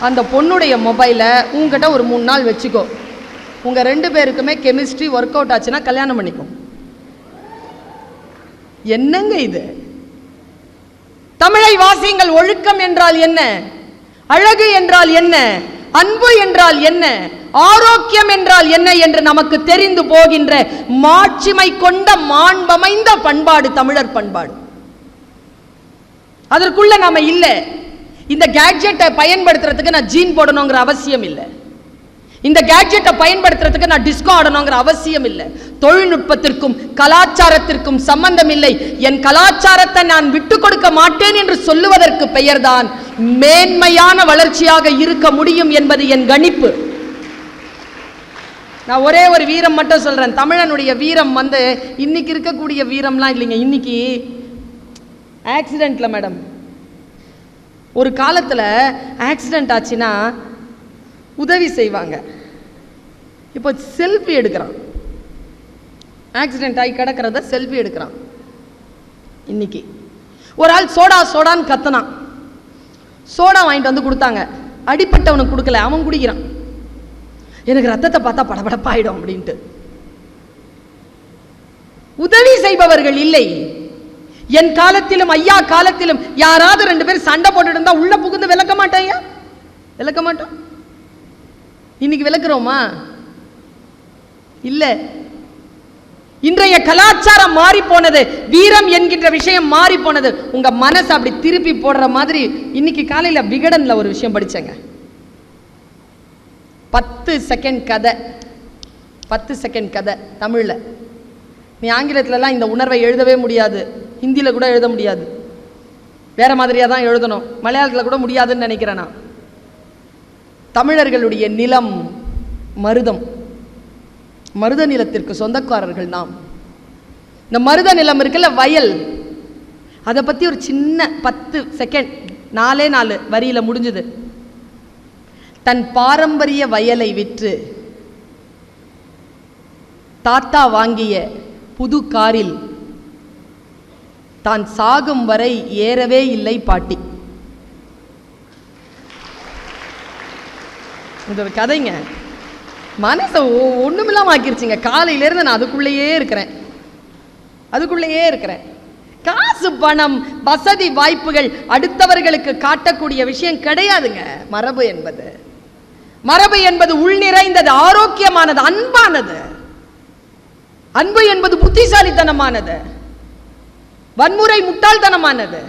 அந்த பொண்ணுடைய மொபைலை உங்ககிட்ட ஒரு 3 நாள் வச்சுக்கோ. உங்கள் 2 பேருக்குமே கெமிஸ்ட்ரி ஒர்க் அவுட் ஆச்சுன்னா கல்யாணம் பண்ணிக்கும். என்னங்க இது? தமிழை வாசியுங்கள். ஒழுக்கம் என்றால் என்ன? அழகு என்றால் என்ன? அன்பு என்றால் என்ன? ஆரோக்கியம் என்றால் என்ன என்று நமக்கு தெரிந்து போகின்ற மாட்சிமை கொண்ட மாண்பமைந்த பண்பாடு தமிழர் பண்பாடு. அதற்குள்ள நாம இல்ல. இந்த கேட்ஜெட்டை பயன்படுத்துறதுக்கு நான் ஜீன் போடணுங்கிற அவசியம் இல்லை. இந்த கேட்ஜெட்டை பயன்படுத்துறதுக்கு நான் டிஸ்கோ ஆடணுங்கிற அவசியம் இல்லை. தொழில்நுட்பத்திற்கும் கலாச்சாரத்திற்கும் சம்பந்தம் இல்லை. என் கலாச்சாரத்தை நான் விட்டு கொடுக்க மாட்டேன் என்று சொல்லுவதற்கு பெயர்தான் மேன்மையான வளர்ச்சியாக இருக்க முடியும் என்பது என் கணிப்பு. நான் ஒரே ஒரு வீரம் மட்டும் சொல்றேன். தமிழனுடைய வீரம் இன்னைக்கு இருக்கக்கூடிய வீரம்லாம் இல்லைங்க. இன்னைக்கு ஆக்சிடென்ட்ல மேடம், ஒரு காலத்தில் ஆக்சிடென்ட் ஆச்சுன்னா உதவி செய்வாங்க. இப்போ செல்ஃபி எடுக்கிறான். ஆக்சிடென்ட் ஆகி கிடக்கிறத செல்ஃபி எடுக்கிறான். இன்னைக்கு ஒரு ஆள் சோடா சோடான்னு கத்தனான். சோடா வாங்கிட்டு வந்து கொடுத்தாங்க. அடிப்பட்டவனுக்கு கொடுக்கல, அவன் குடிக்கிறான். எனக்கு ரத்தத்தை பார்த்தா படபடப்பாயிடும் அப்படின்ட்டு. உதவி செய்பவர்கள் இல்லை. என் காலத்திலும் ஐயா காலத்திலும் யாராவது 2 பேர் சண்டை போட்டுட்டு இருந்தா உள்ள புகுந்து விளக்க மாட்டேன். விளக்க மாட்டோம். இன்னைக்கு விளக்குறோமா? இல்ல. இன்றைய கலாச்சாரம் மாறி போனது. வீரம் என்கின்ற விஷயம் மாறி போனது. உங்க மனசு அப்படி திருப்பி போடுற மாதிரி. இன்னைக்கு காலையில விகடன்ல ஒரு விஷயம் படிச்சேங்க. 10 செகண்ட் கதை. 10 செகண்ட் கதை தமிழ்ல. நீ ஆங்கிலத்திலலாம் இந்த உணர்வை எழுதவே முடியாது. ஹிந்தியில கூட எழுத முடியாது. வேற மாதிரியா தான் எழுதணும். மலையாளத்தில் கூட முடியாதுன்னு நினைக்கிறேன் நான். தமிழர்களுடைய நிலம் மருதம். மருத நிலத்திற்கு சொந்தக்காரர்கள் நாம். இந்த மருத நிலம் இருக்குல்ல, வயல், அதை பத்தி ஒரு சின்ன 10 செகண்ட் 4 வரியில முடிஞ்சது. தன் பாரம்பரிய வயலை விற்று தாத்தா வாங்கிய புது காரில் தான் சாகும் வரை ஏறவே இல்லை பாட்டி. இது ஒரு கதைங்க. மனசை ஒண்ணுமில்லாம ஆக்கிருச்சுங்க. காலையிலேருந்து நான் அதுக்குள்ளேயே இருக்கிறேன். காசு, பணம், வசதி, வாய்ப்புகள் அடுத்தவர்களுக்கு காட்டக்கூடிய விஷயம் கிடையாதுங்க. மரபு என்பது உள் நிறைந்தது, ஆரோக்கியமானது, அன்பானது. அன்பு என்பது புத்திசாலித்தனமானது, வன்முறை முட்டாள்தனமானது.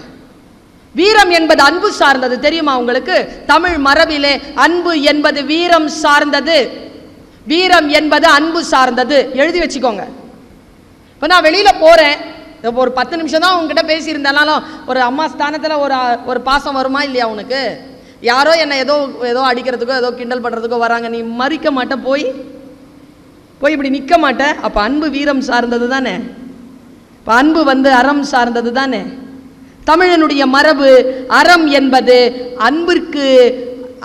வீரம் என்பது அன்பு சார்ந்தது. தெரியுமா உங்களுக்கு? தமிழ் மரபிலே அன்பு என்பது வீரம் சார்ந்தது. வீரம் என்பது அன்பு சார்ந்தது. எழுதி வச்சுக்கோங்க. இப்போ நான் வெளியில போறேன், ஒரு 10 நிமிஷம் தான் உங்ககிட்ட பேசியிருந்தாலும் ஒரு அம்மா ஸ்தானத்தில் ஒரு பாசம் வருமா இல்லையா உனக்கு? யாரோ என்னை ஏதோ அடிக்கிறதுக்கோ ஏதோ கிண்டல் பண்ணுறதுக்கோ வராங்க, நீ மறிக்க மாட்ட, போய் இப்படி நிற்க மாட்ட. அப்போ அன்பு வீரம் சார்ந்தது தானே. இப்போ அன்பு அறம் சார்ந்தது தானே. தமிழனுடைய மரபு அறம் என்பது அன்பிற்கு,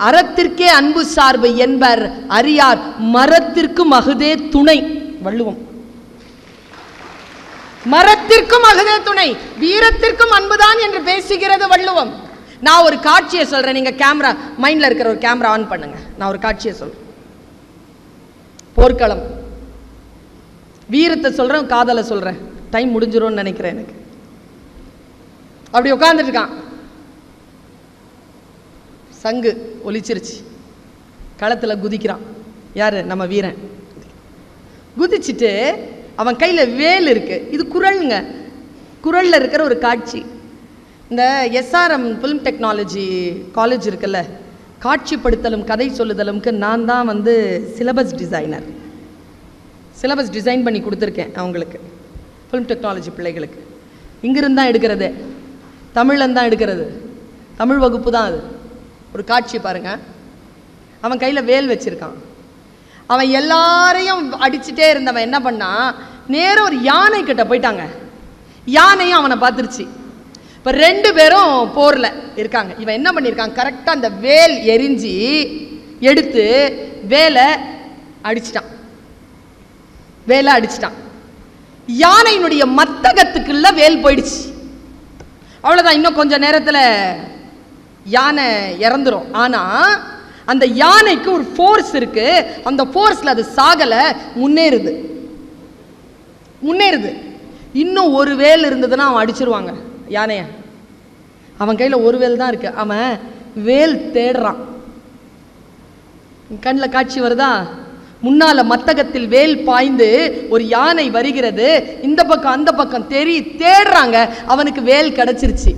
அறத்திற்கே அன்பு சார்பு என்பர் அறியார், மரத்திற்கும் அகுதே துணை. வள்ளுவம். மரத்திற்கும் அகுதே துணை, வீரத்திற்கும் அன்புதான் என்று பேசுகிறது வள்ளுவம். நான் ஒரு காட்சியை சொல்றேன். நீங்க கேமரா, மைண்ட்ல இருக்கிற ஒரு கேமரா ஆன் பண்ணுங்க. நான் ஒரு காட்சியை சொல்றேன். போர்க்களம். வீரத்தை சொல்றேன், காதலை சொல்றேன். டைம் முடிஞ்சிரும்னு நினைக்கிறேன். எனக்கு அப்படி உட்கார்ந்துட்டு இருக்கான். சங்கு ஒலிச்சிருச்சு, களத்தில் குதிக்கிறான். யார்? நம்ம வீரன். குதிச்சுட்டு அவன் கையில் வேல் இருக்கு. இது குறளுங்க, குறளில் இருக்கிற ஒரு காட்சி. இந்த SRM ஃபிலிம் டெக்னாலஜி காலேஜ் இருக்குல்ல, காட்சிப்படுத்தலும் கதை சொல்லுதலும்க்கு நான் தான் வந்து சிலபஸ் டிசைனர். சிலபஸ் டிசைன் பண்ணி கொடுத்துருக்கேன் அவங்களுக்கு, ஃபிலிம் டெக்னாலஜி பிள்ளைகளுக்கு. இங்கிருந்து தான் எடுக்கிறது, தமிழ்லேருந்து தான் எடுக்கிறது, தமிழ் வகுப்பு தான் அது. ஒரு காட்சி பாருங்க. அவன் கையில் வேல் வச்சிருக்கான். அவன் எல்லாரையும் அடிச்சுட்டே இருந்தவன் என்ன பண்ணான், நேரம் ஒரு யானை கிட்ட போயிட்டாங்க. யானையும் அவனை பார்த்துருச்சு. இப்போ 2 பேரும் போரில் இருக்காங்க. இவன் என்ன பண்ணியிருக்கான், கரெக்டாக அந்த வேல் எரிஞ்சு எடுத்து வேலை அடிச்சிட்டான். வேலை அடிச்சிட்டான். யானையினுடைய மத்தகத்துக்குள்ள வேல் போயிடுச்சு. அவ்வளோதான், இன்னும் கொஞ்ச நேரத்தில் யானை இறந்துரும். ஆனால் அந்த யானைக்கு ஒரு ஃபோர்ஸ் இருக்கு. அந்த ஃபோர்ஸில் அது சாகலை, முன்னேறுது. இன்னும் ஒரு வேல் இருந்ததுன்னா அவன் அடிச்சிருவாங்க யானையை. அவன் கையில் ஒரு வேல் தான் இருக்கு. அவன் வேல் தேடுறான். கண்ணில் காட்சி வருதா? முன்னால மத்தகத்தில் வேல் பாய்ந்து ஒரு யானை வருகிறது. இந்த பக்கம் அந்த பக்கம் தேடுறாங்க. அவனுக்கு வேல் கிடைச்சிருச்சு.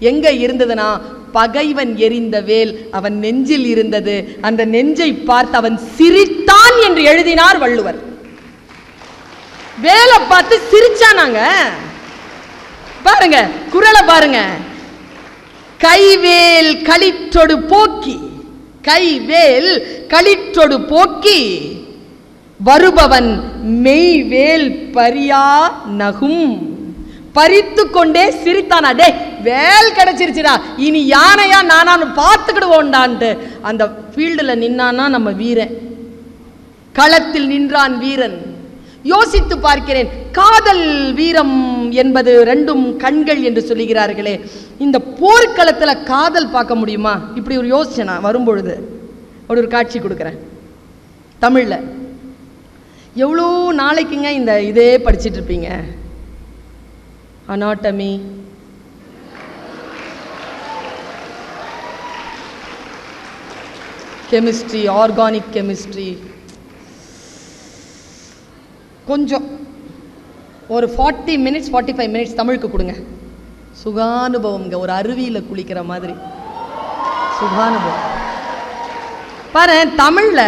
எங்க இருந்ததுன்னா, பகைவன் எறிந்த வேல் அவன் நெஞ்சில் இருந்தது. அந்த நெஞ்சை பார்த்து அவன் சிரித்தான் என்று எழுதினார் வள்ளுவர். வேலை பார்த்து சிரிச்சானாங்க. பாருங்க, குறளை பாருங்க. கைவேல் களிற்றொடு போக்கி, கைவேல் களிற்றொடு போக்கி வருபவன் மெய்வேல் பரியா நகும். பறித்து கொண்டே சிரித்தானா. டே, வேல் கிடைச்சிருச்சுடா, இனி யானையா நானான்னு பார்த்துக்கிடுவோண்டான்ட்டு அந்த ஃபீல்டில் நின்னானா நம்ம வீரன். களத்தில் நின்றான் வீரன். யோசித்து பார்க்கிறேன், காதல் வீரம் என்பது 2 கண்கள் என்று சொல்லுகிறார்களே, இந்த போர்க்களத்தில் காதல் பார்க்க முடியுமா? இப்படி ஒரு யோசனை வரும்பொழுது ஒரு காட்சி கொடுக்குறேன் தமிழில். எவ்வளோ நாளைக்குங்க இந்த இதே படிச்சுட்டு இருப்பீங்க? அனாட்டமி, கெமிஸ்ட்ரி, ஆர்கானிக் கெமிஸ்ட்ரி, கொஞ்சம் ஒரு 40 மினிட்ஸ் 45 மினிட்ஸ் தமிழுக்கு கொடுங்க. சுகானுபவம்ங்க, ஒரு அருவியில் குளிக்கிற மாதிரி சுகானுபவம். பாரு, தமிழில்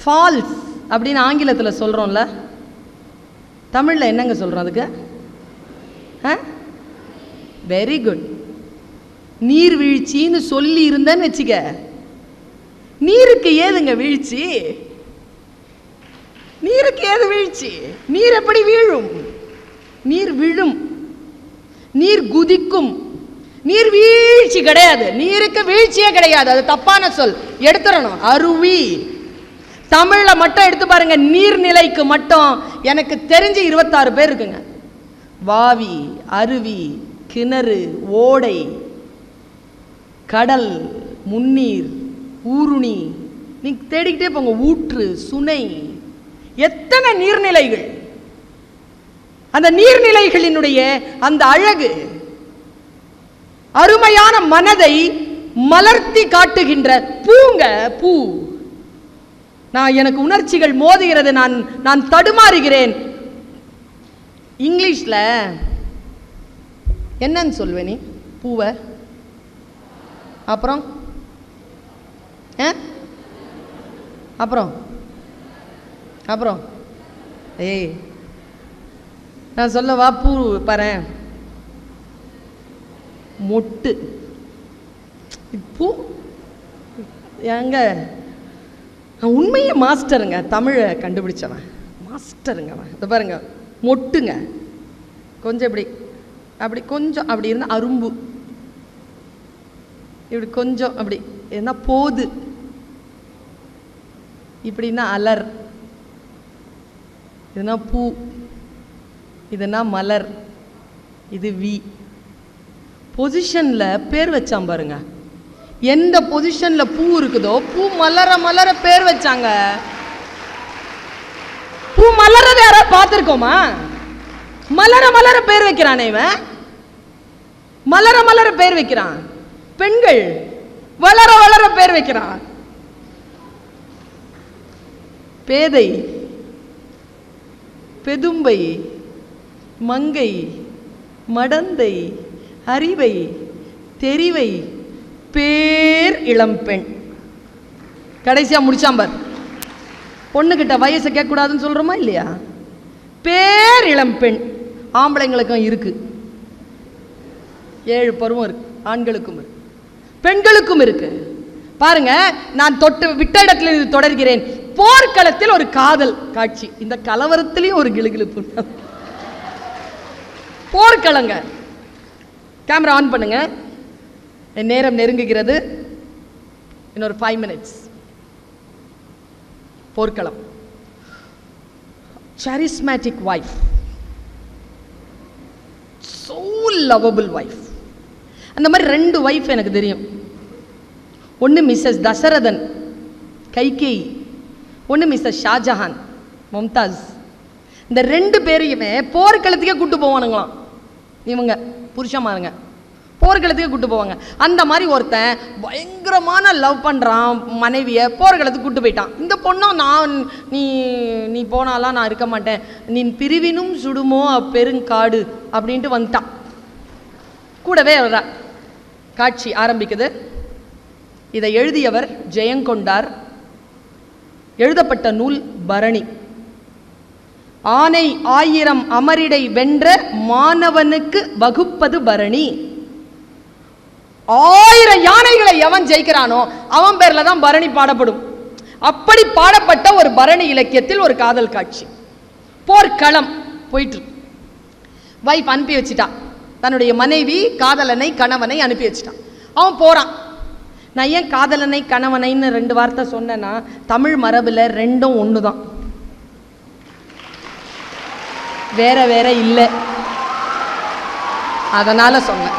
ஃபால்ஸ் அப்படின்னு ஆங்கிலத்தில் சொல்கிறோம்ல, தமிழில் என்னங்க சொல்கிறோம் அதுக்கு? Very good. நீர்வீழ்ச்சின்னு சொல்லி இருந்தேன்னு வச்சுக்க. நீருக்கு ஏதுங்க வீழ்ச்சி? நீருக்கு ஏது வீழ்ச்சி? நீர் எப்படி வீழும்? நீர் விழும், நீர் குதிக்கும். நீர் வீழ்ச்சி கிடையாது, நீருக்கு வீழ்ச்சியே கிடையாது. அது தப்பான சொல், எடுத்துடணும். அருவி தமிழ்ல மட்டும் எடுத்து பாருங்க. நீர்நிலைக்கு மட்டும் எனக்கு தெரிஞ்சு 26 பேர் இருக்குங்க. வாவி, அருவி, கிணறு, ஓடை, கடல், முன்னீர், ஊருணி, நீங்க தேடிக்கிட்டே போங்க. ஊற்று, சுனை, எத்தனை நீர்நிலைகள். அந்த நீர்நிலைகளினுடைய அந்த அழகு அருமையான மனதை மலர்த்தி காட்டுகின்ற பூங்க பூ. நான் எனக்கு உணர்ச்சிகள் மோதுகிறது, நான் தடுமாறுகிறேன். இங்கிலீஷ்ல என்னன்னு சொல்வே நீ பூவை? அப்புறம் அப்புறம் அப்புறம் ஏய், நான் சொல்லவா? பூ பாரு, மொட்டு, பூ. எங்க நான் உண்மையே மாஸ்டருங்க, தமிழை கண்டுபிடிச்சவன் மாஸ்டருங்க. இதை பாருங்க, மொட்டுங்க. கொஞ்சம் இப்படி அப்படி கொஞ்சம் அப்படி இருந்தால் அரும்பு, இப்படி கொஞ்சம் அப்படி இருந்தால் போது, இப்படின்னா அலர், இதுனா பூ, இதுனா மலர், இது வி. பொசிஷனில் பேர் வச்சான் பாருங்க. எந்த பொசிஷனில் பூ இருக்குதோ பூ மலர மலர பேர் வச்சாங்க. பூ மலரதை யாராவது பார்த்துருக்கோமா? மலர மலர பேர் வைக்கிறானே இவன். மலர மலர பேர் வைக்கிறான். பெண்கள் வளர வளர பேர் வைக்கிறான். பேதை, பெதும்பை, மங்கை, மடந்தை, அறிவை, தெரிவை, பேர் இளம்பெண். கடைசியா முடிச்சாம்பார். பொண்ணுகிட்ட வயசை கேட்கக்கூடாதுன்னு சொல்றோமா இல்லையா? பேர் இளம்பெண். ஆம்பளைங்களுக்கும் இருக்கு, 7 பருவம் இருக்கு. ஆண்களுக்கும் இருக்கு, பெண்களுக்கும் இருக்கு. பாருங்க, நான் தொட்டு விட்ட இடத்துல இது தொடர்கிறேன். போர்க்களத்தில் ஒரு காதல் காட்சி. இந்த கலவரத்திலையும் ஒரு கிளுகிளுப்பு. போர்க்களங்க. கேமரா ஆன் பண்ணுங்க. நேரம் நெருங்குகிறது. இன்னொரு 5 minutes. போர்க்களம். charismatic wife, so lovable wife. அந்த மாதிரி 2 வைஃப் எனக்கு தெரியும். ஒன்று மிஸ்ஸஸ் தசரதன் கைகேயி, ஒன்று மிஸ்ஸஸ் ஷாஜஹான் மும்தாஸ். இந்த 2 பேரையுமே போர்க்களத்துக்கே கூட்டு போவானுங்களாம். இவங்க புருஷமாருங்க போர்க்களத்துக்கே கூட்டு போவாங்க. அந்த மாதிரி ஒருத்தன் பயங்கரமான லவ் பண்ணுறான் மனைவியை, போர்க்களத்துக்கு கூட்டு போயிட்டான். இந்த பொண்ணும் நான் நீ போனாலாம் நான் இருக்க மாட்டேன், நீ பிரிவினும் சுடுமோ பெருங்காடு அப்படின்ட்டு வந்துட்டான். கூடவே வர்றா. காட்சி ஆரம்பிக்குது. இதை எழுதியவர் ஜெயங்கொண்டார். எழுதப்பட்ட நூல் பரணி. ஆனை 1000 அமரிடை வென்ற மாணவனுக்கு வகுப்பது பரணி. 1000 யானைகளை எவன் ஜெயிக்கிறானோ அவன் பேர்ல தான் பரணி பாடப்படும். அப்படி பாடப்பட்ட ஒரு பரணி இலக்கியத்தில் ஒரு காதல் காட்சி. போர்க்களம் போயிட்டு வைஃப் அனுப்பி வச்சிட்டான். தன்னுடைய மனைவி காதலனை கணவனை அனுப்பி வச்சிட்டான். அவன் போறான். நான் ஏன் காதலனை கணவனைன்னு 2 வார்த்தை சொன்னேன்னா, தமிழ் மரபுல 2ம் ஒன்று தான், வேற வேற இல்லை. அதனால சொன்னேன்.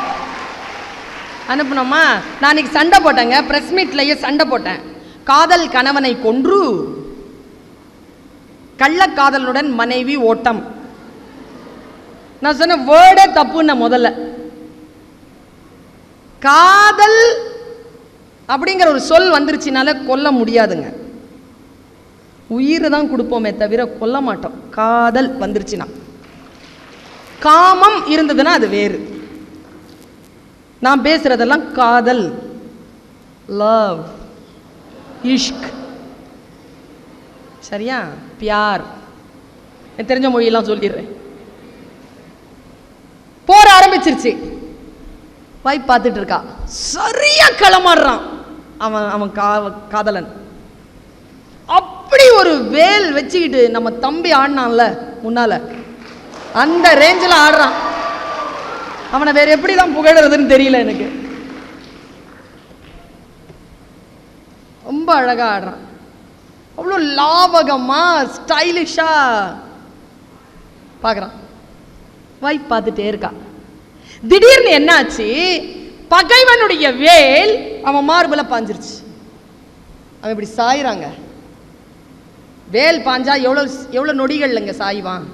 அனுப்பணுமா? நான் இன்னைக்கு சண்டை போட்டேங்க, பிரஸ் மீட்லயே சண்டை போட்டேன். காதல் கணவனை கொன்று கள்ளக்காதலுடன் மனைவி ஓட்டம். நான் சொன்ன வேர்டே தப்புன்னு முதல்ல. காதல் அப்படிங்கிற ஒரு சொல் வந்துருச்சுனால கொல்ல முடியாதுங்க. உயிரை தான் கொடுப்போமே தவிர கொல்ல மாட்டோம். காதல் வந்துருச்சுன்னா. காமம் இருந்ததுன்னா அது வேறு. நான் பேசுறதெல்லாம் காதல், லவ், இஷ்க், சரியா? பியார், தெரிஞ்ச மொழியெல்லாம் சொல்லிடுறேன். போற ஆரம்பிச்சிருச்சு. வைப் பார்த்துட்டு இருக்கா. சரியா களமாடுறான் அவன் காதலன். அப்படி ஒரு வேல் வச்சுக்கிட்டு நம்ம தம்பி ஆடினான்ல முன்னால, அந்த ரேஞ்சில் ஆடுறான். அவனை வேற எப்படி தான் புகழறதுன்னு தெரியல எனக்கு. ரொம்ப அழகா ஆடுறான். அவ்வளோ லாவகமா ஸ்டைலிஷா பார்க்குறான். வைப் பார்த்துட்டே இருக்கா. திடீர்னு என்னாச்சு? பகைவனுடைய வேல் அவன் மார்புல பாஞ்சிருச்சு. அவன் இப்படி சாயிறாங்க. வேல் பாஞ்சா எவ்வளோ நொடிகள் இல்லைங்க சாய்வான்?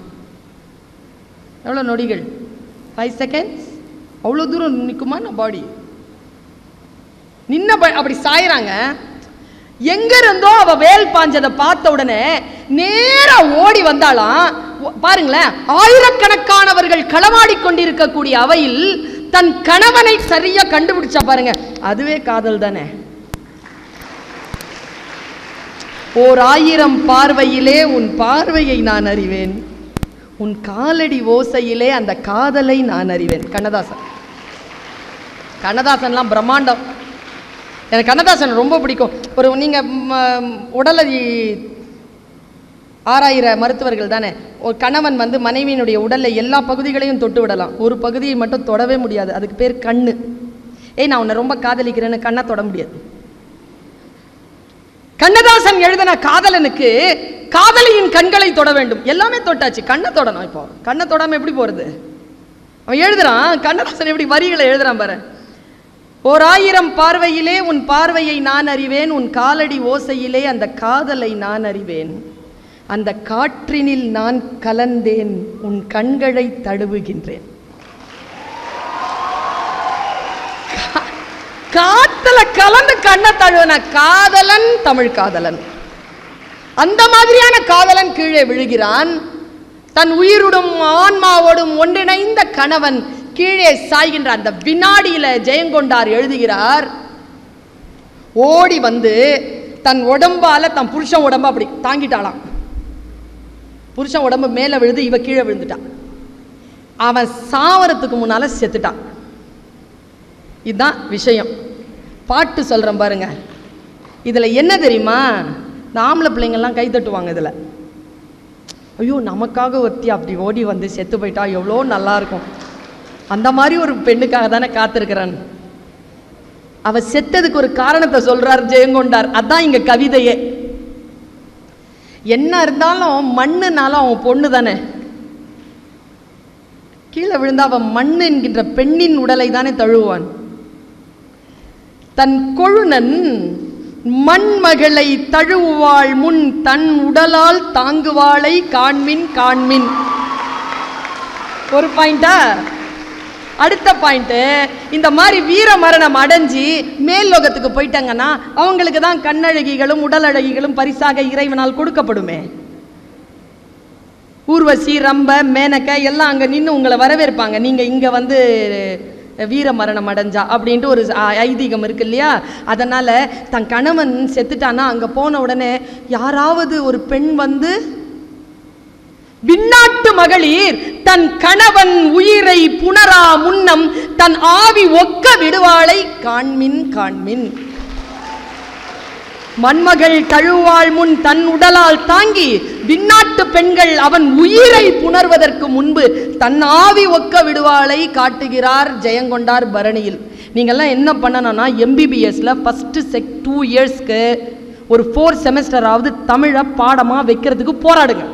எவ்வளோ நொடிகள்? 5 seconds. அவ்வளோ தூரம் நிற்குமா நம்ம பாடி? நின்ன அப்படி சாயிறாங்க. எங்க இருந்தோ அவ வேல் பாஞ்சதை பார்த்த உடனே நேரா ஓடி வந்தாலாம். பாருங்களேன், ஆயிரக்கணக்கானவர்கள் களமாடி கொண்டிருக்கக்கூடிய அவையில் தன் கணவனை சரியா கண்டுபிடிச்சா பாருங்க. அதுவே காதல் தானே. 1000 பார்வையிலே உன் பார்வையை நான் அறிவேன், உன் காலடி ஓசையிலே அந்த காதலை நான் அறிவேன். கண்ணதாசன். கண்ணதாசன்லாம் பிரம்மாண்டம். எனக்கு கண்ணதாசன் ரொம்ப பிடிக்கும். ஒரு நீங்கள் உடலை ஆராயிற மருத்துவர்கள் தானே. ஒரு கணவன் வந்து மனைவியினுடைய உடலில் எல்லா பகுதிகளையும் தொட்டு விடலாம், ஒரு பகுதியை மட்டும் தொடவே முடியாது. அதுக்கு பேர் கண்ணு. நான் உன்னை ரொம்ப காதலிக்கிறேன்னு கண்ணை தொட முடியாது. கண்ணதாசன் எழுதின காதலனுக்கு காதலியின் கண்களை தொட வேண்டும். எல்லாமே தொட்டாச்சு, கண்ணை தொடணும். இப்போ கண்ணை தொடாம எப்படி போறது? அவன் எழுதுறான். கண்ணதாசன் எப்படி வரிகளை எழுதுறான் பாரு. 1000 பார்வையிலே உன் பார்வையை நான் அறிவேன், உன் காலடி ஓசையிலே அந்த காதலை நான் அறிவேன், அந்த காற்றினில் நான் கலந்தேன், உன் கண்களை தழுவுகின்றேன். காத்துல கலந்து கண்ணை தழுவன காதலன் தமிழ் காதலன். அந்த மாதிரியான காதலன் கீழே விழுகிறான். தன் உயிரோடும் ஆன்மாவோடும் ஒன்றிணைந்த கணவன் கீழே சாய்கின்ற அந்த வினாடியில ஜெயங்கொண்டார் எழுதுகிறார், ஓடி வந்து தன் உடம்பால தன் புருஷன் உடம்ப அப்படி தாங்கிட்டாளாம். புருஷன் உடம்பு மேல விழுது, இவ கீழே விழுந்துட்டான். அவன் சாவரத்துக்கு முன்னால செத்துட்டான். இதுதான் விஷயம். பாட்டு சொல்றேன் பாருங்க. இதுல என்ன தெரியுமா, இந்த ஆம்பளை பிள்ளைங்கள்லாம் கை தட்டுவாங்க. இதுல ஐயோ நமக்காக ஒருத்தி அப்படி ஓடி வந்து செத்து போயிட்டா எவ்வளோ நல்லா இருக்கும், அந்த மாதிரி ஒரு பெண்ணுக்காக தானே காத்திருக்கிறான். அவ செத்ததுக்கு ஒரு காரணத்தை சொல்றார் ஜெயங்கொண்டார். அதான் இங்க கவிதையே. என்ன இருந்தாலும் மண்ணுனாலும் அவன் பொண்ணு தானே, கீழே விழுந்தா அவன் மண்ணு என்கின்ற பெண்ணின் உடலை தானே தழுவான். தன் கொழுநன் மண்மகளை தழுவாள் முன் தன் உடலால் தாங்குவாளை காண்மின் காண்மின். ஒரு பாயிண்டா. அடுத்த பாயிண்ட், இந்த மாதிரி வீர மரணம் அடைஞ்சி மேல் லோகத்துக்கு போயிட்டாங்கன்னா அவங்களுக்கு தான் கண்ணழகிகளும் உடல் அழகிகளும் பரிசாக இறைவனால் கொடுக்கப்படுமே. ஊர்வசி, ரம்ப, மேனக்க எல்லாம் அங்கே நின்று உங்களை வரவேற்பாங்க, நீங்க இங்க வந்து வீர மரணம் அடைஞ்சா அப்படின்ட்டு ஒரு ஐதீகம் இருக்கு இல்லையா. அதனால தன் கணவன் செத்துட்டானா அங்க போன உடனே யாராவது ஒரு பெண் வந்து, விண்ணாட்டு மகளிர் தன் கணவன் உயிரை புணரா முன்னம் தன் ஆவி ஒக்க விடுவாளை காண்மின் காண்மின். மண்மகள் தழுவாள் முன் தன் உடலால் தாங்கி விண்ணாட்டு பெண்கள் அவன் உயிரை புணர்வதற்கு முன்பு தன் ஆவி ஒக்க விடுவாளை காட்டுகிறார் ஜெயங்கொண்டார் பரணியில். நீங்கள்லாம் என்ன பண்ணணும்னா, MBBSல ஃபர்ஸ்ட் 2 இயர்ஸ்க்கு ஒரு 4 செமஸ்டராவது தமிழை பாடமா வைக்கிறதுக்கு போராடுங்க.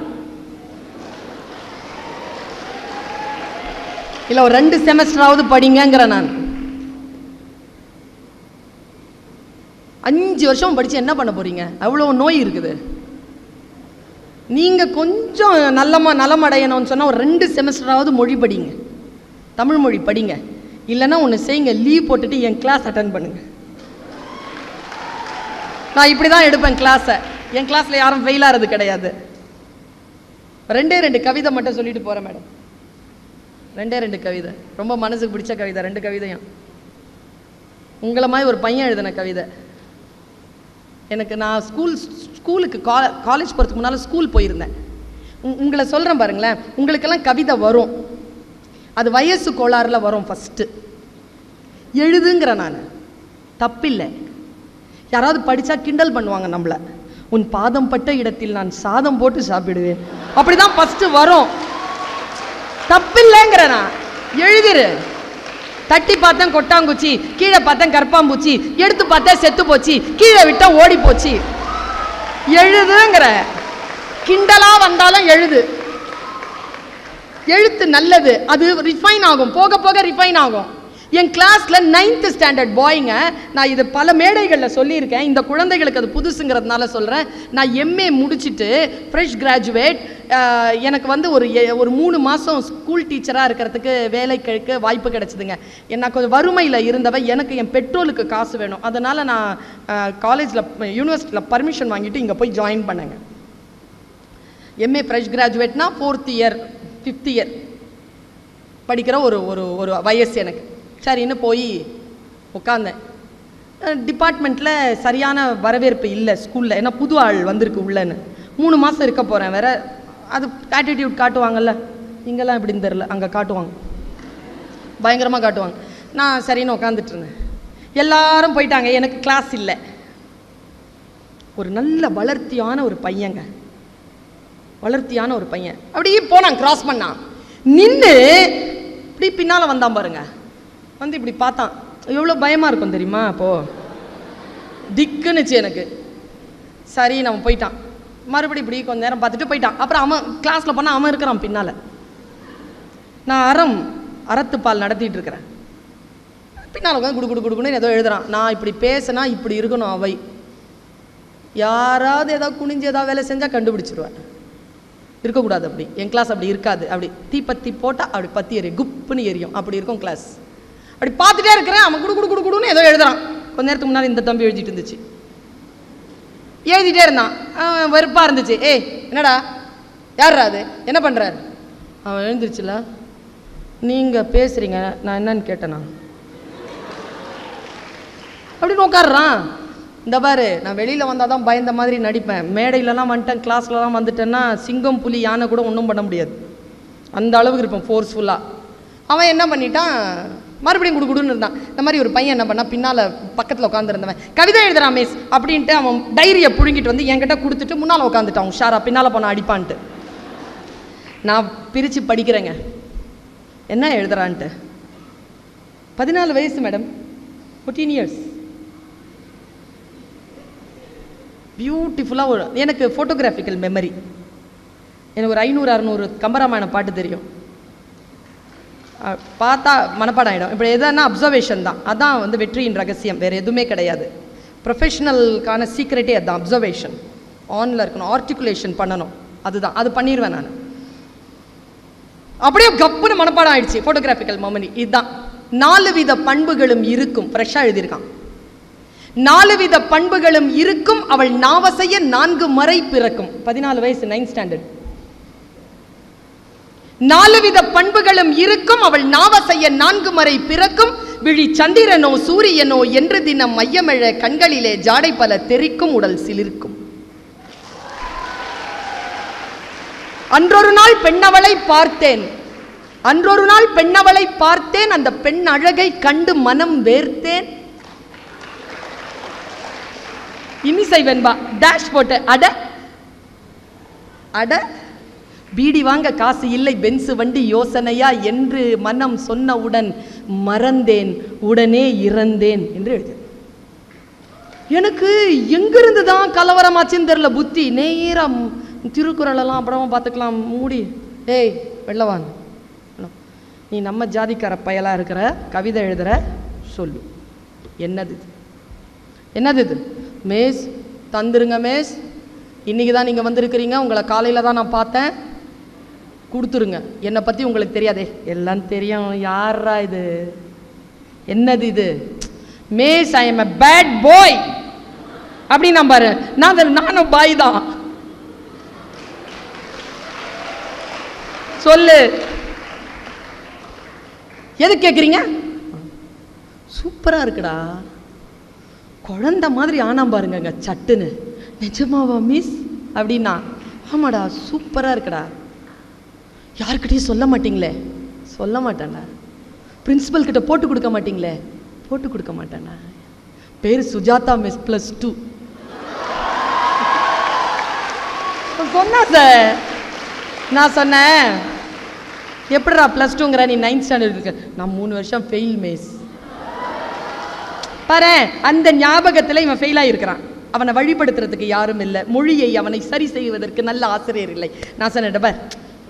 இல்ல ஒரு 2 செமஸ்டராவது படிங்கிற. நான் 5 வருஷம் படிச்சு என்ன பண்ண போறீங்க? அவ்வளவு நோய் இருக்குது. நீங்க கொஞ்சம் நலமடையணும்னு சொன்னா ஒரு 2 செமஸ்டராவது மொழி படிங்க, தமிழ் மொழி படிங்க. இல்லைன்னா ஒன்று செய்யுங்க, லீவ் போட்டுட்டு என் கிளாஸ் அட்டன் பண்ணுங்க. நான் இப்படி தான் எடுப்பேன் கிளாஸை. என் கிளாஸ்ல யாரும் ஃபெயில் ஆகிறது கிடையாது. 2 கவிதை மட்டும் சொல்லிட்டு போறேன் மேடம். 2 கவிதை, ரொம்ப மனசுக்கு பிடிச்ச கவிதை. 2 கவிதையும் உங்களை மாதிரி ஒரு பையன் எழுதின கவிதை. எனக்கு நான் ஸ்கூலுக்கு காலேஜ் போகிறதுக்கு முன்னால் ஸ்கூல் போயிருந்தேன். உங்களை சொல்கிறேன் பாருங்களேன், உங்களுக்கெல்லாம் கவிதை வரும், அது வயசு கோளாறில் வரும். ஃபஸ்ட்டு எழுதுங்கிற நான் தப்பில்லை. யாராவது படித்தா கிண்டல் பண்ணுவாங்க நம்மளை. உன் பாதம் பட்ட இடத்தில் நான் சாதம் போட்டு சாப்பிடுவேன், அப்படி தான் ஃபஸ்ட்டு வரும். தப்பில்லைங்கிற நான் எழுதிரு. தட்டி பார்த்தேன் கொட்டாங்குச்சி, கீழே பார்த்தேன் கற்பாம்பூச்சி, எடுத்து பார்த்தேன் செத்து போச்சு, கீழே விட்டா ஓடி போச்சு. எழுதுங்கிற. கிண்டலா வந்தாலும் எழுது. எழுத்து நல்லது, அது ரிஃபைன் ஆகும், போக போக ரிஃபைன் ஆகும். என் கிளாஸ்ல 9th ஸ்டாண்டர்ட் பாய்ங்க, நான் இது பல மேடைகளில் சொல்லியிருக்கேன், இந்த குழந்தைகளுக்கு அது புதுசுங்கிறதுனால சொல்கிறேன். நான் MA முடிச்சுட்டு ஃப்ரெஷ் கிராஜுவேட். எனக்கு வந்து ஒரு 3 மாதம் ஸ்கூல் டீச்சராக இருக்கிறதுக்கு வேலைக்கு வாய்ப்பு கிடைச்சிதுங்க. நான் கொஞ்சம் வறுமையில் இருந்தவ, எனக்கு என் பெட்ரோலுக்கு காசு வேணும். அதனால் நான் காலேஜில் யூனிவர்சிட்டியில் பர்மிஷன் வாங்கிட்டு இங்கே போய் ஜாயின் பண்ணேங்க. MA ஃப்ரெஷ் கிராஜுவேட்னா 4th இயர் 5th இயர் படிக்கிற ஒரு வயசு எனக்கு. சரின்னு போய் உட்காந்தேன். டிபார்ட்மெண்ட்டில் சரியான வரவேற்பு இல்லை ஸ்கூலில், ஏன்னா புது ஆள் வந்திருக்கு உள்ளன்னு. 3 மாதம் இருக்க போகிறேன் வேற. அது ஆட்டிடியூட் காட்டுவாங்கல்ல, இங்கெல்லாம் எப்படின்னு தெரில, அங்கே காட்டுவாங்க, பயங்கரமாக காட்டுவாங்க. நான் சரின்னு உட்காந்துட்டு இருந்தேன். எல்லாரும் போயிட்டாங்க, எனக்கு கிளாஸ் இல்லை. ஒரு நல்ல வளர்த்தியான ஒரு பையன் அப்படியே போனான், கிராஸ் பண்ணான், நின்று இப்படி பின்னால் வந்தான் பாருங்க. வந்து இப்படி பார்த்தான். எவ்வளோ பயமாக இருக்கும் தெரியுமா? அப்போது திக்குன்னுச்சு எனக்கு. சரி நம்ம போயிட்டான். மறுபடியும் இப்படி கொஞ்ச நேரம் பார்த்துட்டு போயிட்டான். அப்புறம் அவன் கிளாஸில் போனால் அவன் இருக்கிறான் பின்னால். நான் அறத்துப்பால் நடத்திட்டு இருக்கிறேன். பின்னால் உட்காந்து குடுக்குன்னு ஏதோ எழுதுறான். நான் இப்படி பேசினா இப்படி இருக்கணும், அவை யாராவது ஏதாவது குனிஞ்சு ஏதாவது வேலை செஞ்சால் கண்டுபிடிச்சிடுவேன். இருக்கக்கூடாது அப்படி. என் கிளாஸ் அப்படி இருக்காது. அப்படி தீப்பத்தி போட்டால் அப்படி பற்றி எரியும், குப்புன்னு எரியும், அப்படி இருக்கும் கிளாஸ். அப்படி பார்த்துட்டே இருக்கிறேன். அவன் குடுன்னு ஏதோ எழுதுறான். கொஞ்ச நேரத்துக்கு முன்னாடி இந்த தம்பி எழுதிட்டு இருந்துச்சு, எழுதிட்டே இருந்தான். வெறுப்பாக இருந்துச்சு. ஏய் என்னடா, யார்ரா அது, என்ன பண்ணுறாரு? அவன் எழுந்துருச்சுல, நீங்கள் பேசுகிறீங்க, நான் என்னன்னு கேட்டேனா அப்படின்னு உட்காடுறான். இந்த பாரு, நான் வெளியில் வந்தால் தான் பயந்த மாதிரி நடிப்பேன், மேடையிலலாம் வந்துட்டேன், கிளாஸ்லலாம் வந்துட்டேன்னா சிங்கம் புலி யானை கூட ஒன்றும் பண்ண முடியாது, அந்த அளவுக்கு இருப்பேன் ஃபோர்ஸ்ஃபுல்லாக. அவன் என்ன பண்ணிட்டான், மறுபடியும் குடுன்னு இருந்தான். இந்த மாதிரி ஒரு பையன் என்ன பண்ணால், பின்னால் பக்கத்தில் உட்காந்துருந்தவன் கவிதை எழுதுறான் மிஸ் அப்படின்ட்டு அவன் டைரியை புழுங்கிட்டு வந்து என்கிட்ட கொடுத்துட்டு முன்னால் உட்காந்துட்டான். உஷாரா பின்னால் போன அடிப்பான்ட்டு. நான் பிரித்து படிக்கிறேங்க என்ன எழுதுறான்ட்டு. 14 வயசு மேடம், 14 இயர்ஸ். பியூட்டிஃபுல்லாக ஒரு, எனக்கு ஃபோட்டோகிராஃபிக்கல் மெமரி. எனக்கு ஒரு 500-600 கம்பராமாயண பாட்டு தெரியும், பார்த்தா மனப்பாடம் ஆகிடும். இப்போ எதுனா அப்சர்வேஷன் தான், அதான் வந்து வெற்றியின் ரகசியம், வேறு எதுவுமே கிடையாது. ப்ரொஃபஷ்னலுக்கான சீக்ரெட்டே அதுதான், அப்சர்வேஷன் ஆனில் இருக்கணும், ஆர்டிகுலேஷன் பண்ணணும், அதுதான், அது பண்ணிடுவேன் நான். அப்படியே கப்புன்னு மனப்பாடம் ஆயிடுச்சு. ஃபோட்டோகிராஃபிக்கல் மெமரி இதுதான். 4 வித பண்புகளும் இருக்கும், ஃப்ரெஷ்ஷாக எழுதியிருக்கான். 4 வித பண்புகளும் இருக்கும், அவள் நாவசைய 4 முறை பிறக்கும். 14 வயசு, 9th ஸ்டாண்டர்ட். 4 வித பண்புகளும் இருக்கும், அவள் நாவசைய 4 முறை பிறக்கும். விழி சந்திரனோ சூரியனோ என்று தினம் மையமெழ கண்களிலே ஜாடை பல தெரிக்கும், உடல் சிலிர்க்கும். அன்றொரு நாள் பெண்ணவளை பார்த்தேன், அன்றொரு நாள் பெண்ணவளை பார்த்தேன், அந்த பெண் அழகை கண்டு மனம் வேர்த்தேன். இன்னிசை வெண்பா டேஷ் போட்டு அட அட பீடி வாங்க காசு இல்லை, பென்சு வண்டி யோசனையா என்று மனம் சொன்னவுடன் மறந்தேன், உடனே இறந்தேன் என்று எழுது. எனக்கு எங்கிருந்து தான் கலவரமாச்சுன்னு தெரியல புத்தி. நேரம் திருக்குறளெல்லாம் அப்புறமா பார்த்துக்கலாம், மூடி. ஏய் வெள்ளவான், நீ நம்ம ஜாதிக்கார பயலாக இருக்கிற, கவிதை எழுதுற, சொல்லு என்னது இது, என்னது இது? மேஸ் தந்துருங்க மேஸ், இன்றைக்கி தான் நீங்கள் வந்திருக்கிறீங்க, உங்களை காலையில் தான் நான் பார்த்தேன், கொடுத்துருங்க. என்னை பற்றி உங்களுக்கு தெரியாதே, எல்லாம் தெரியும், யாரா இது, என்னது இது? மேஸ் I am a bad boy அப்படின்னு பாரு. நானும் பாய் தான், சொல்லு. எது கேட்குறீங்க? சூப்பராக இருக்குடா, குழந்த மாதிரி ஆனா பாருங்க சட்டுன்னு. நிஜமாவா மிஸ் அப்படின்னா? ஆமாடா சூப்பராக இருக்குடா. யாருக்கிட்டையும் சொல்ல மாட்டீங்களே? சொல்ல மாட்டேன்டா. பிரின்சிபல் கிட்ட போட்டு கொடுக்க மாட்டீங்களே? போட்டு கொடுக்க மாட்டேன்டா. பேர் சுஜாதா மிஸ் +2. சொன்னா சார், நான் சொன்னேன் எப்படிடா +2ங்கிற, நீ 9th ஸ்டாண்டர்ட் இருக்க. நான் 3 வருஷம் ஃபெயில் மிஸ். பாரு, அந்த ஞாபகத்தில் இவன் ஃபெயில் ஆகிருக்கிறான். அவனை வழிபடுத்துறதுக்கு யாரும் இல்லை, மொழியை அவனை சரி செய்வதற்கு நல்ல ஆசிரியர் இல்லை. நான் சொன்னேன், பார்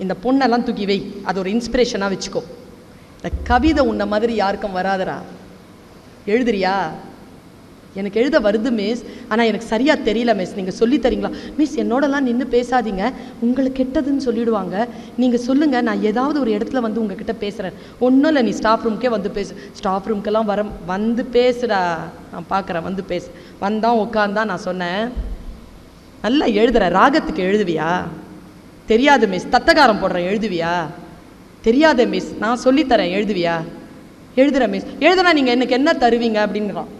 இந்த பொண்ணெல்லாம் தூக்கி வை, அது ஒரு இன்ஸ்பிரேஷனாக வச்சுக்கோ. இந்த கவிதை உன்ன மாதிரி யாருக்கும் வராதரா, எழுதுறியா? எனக்கு எழுத வருது மிஸ், ஆனால் எனக்கு சரியாக தெரியல மிஸ், நீங்கள் சொல்லி தரீங்களா? மிஸ் என்னோடலாம் நின்று பேசாதீங்க, உங்களுக்கு கெட்டதுன்னு சொல்லிவிடுவாங்க, நீங்கள் சொல்லுங்கள், நான் ஏதாவது ஒரு இடத்துல வந்து உங்ககிட்ட பேசுகிறேன். ஒன்றும் இல்லை, நீ ஸ்டாஃப் ரூம்க்கே வந்து பேசு. ஸ்டாஃப் ரூம்க்கெல்லாம் வந்து பேசுடா, நான் பார்க்குறேன், வந்து பேசு. வந்தான் உட்காந்தான். நான் சொன்னேன், நல்லா எழுதுற, ராகத்துக்கு எழுதுவியா? தெரியாது மிஸ். தத்தகாரம் போடுறேன், எழுதுவியா? தெரியாத மிஸ், நான் சொல்லித்தரேன், எழுதுவியா? எழுதுற மிஸ். எழுதுனா நீங்கள் எனக்கு என்ன தருவீங்க அப்படிங்கிறான்.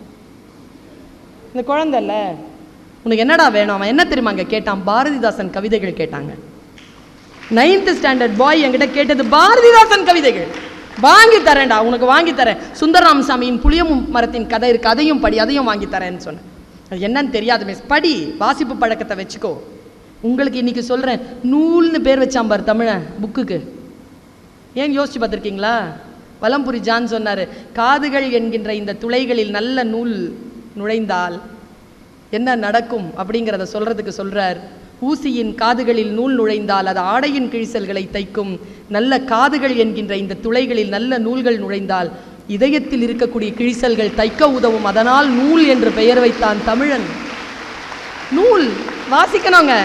இந்த குழந்தை இல்லை, உனக்கு என்னடா வேணும்? அவன் என்ன தெரியுமா அங்கே கேட்டான்? பாரதிதாசன் கவிதைகள் கேட்டாங்க. 9th ஸ்டாண்டர்ட் பாய் என்கிட்ட கேட்டது பாரதிதாசன் கவிதைகள். வாங்கி தரேன்டா, உனக்கு வாங்கி தரேன். சுந்தரராமசாமியின் புளியமும் மரத்தின் கதை இருக்கு, அதையும் படி, அதையும் வாங்கி தரேன்னு சொன்னேன். அது என்னன்னு தெரியாது மிஸ். படி, வாசிப்பு பழக்கத்தை வச்சுக்கோ. உங்களுக்கு இன்னைக்கு சொல்கிறேன், நூல்னு பேர் வச்சாம்பார் தமிழன் புக்குக்கு. ஏன் யோசிச்சு பார்த்துருக்கீங்களா? வலம்புரி ஜான் சொன்னார், காதுகள் என்கின்ற இந்த துளைகளில் நல்ல நூல் நுழைந்தால் என்ன நடக்கும் அப்படிங்கிறத சொல்கிறதுக்கு சொல்கிறார். ஊசியின் காதுகளில் நூல் நுழைந்தால் அது ஆடையின் கிழிசல்களை தைக்கும். நல்ல காதுகள் என்கின்ற இந்த துளைகளில் நல்ல நூல்கள் நுழைந்தால் இதயத்தில் இருக்கக்கூடிய கிழிசல்கள் தைக்க உதவும். அதனால் நூல் என்று பெயர் வைத்தான் தமிழன். நூல் வாசிக்கணுங்க.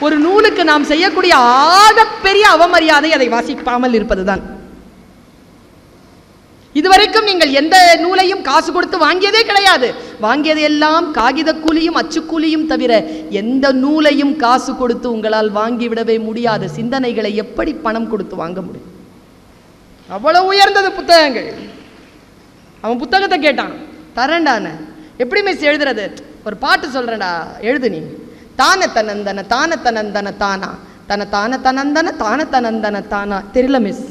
ஒரு நூலுக்கு நாம் செய்யக்கூடிய ஆகப்பெரிய அவமரியாதை அதை வாசிக்காமல் இருப்பதுதான். இதுவரைக்கும் நீங்கள் எந்த நூலையும் காசு கொடுத்து வாங்கியதே கிடையாது. வாங்கியது எல்லாம் காகித கூலியும் அச்சுக்கூலியும் தவிர எந்த நூலையும் காசு கொடுத்து உங்களால் வாங்கிவிடவே முடியாது. சிந்தனைகளை எப்படி பணம் கொடுத்து வாங்க முடியும்? அவ்வளவு உயர்ந்தது புத்தகங்கள். அவன் புத்தகத்தை கேட்டான், தரேன்டான. எப்படி மிஸ் எழுதுறது? ஒரு பாட்டு சொல்றேன்டா, எழுது நீ. தான தனந்தன தான தனந்தன தானா தன தான தனந்தன தான தனந்தன தானா. தெரியல மிஸ்.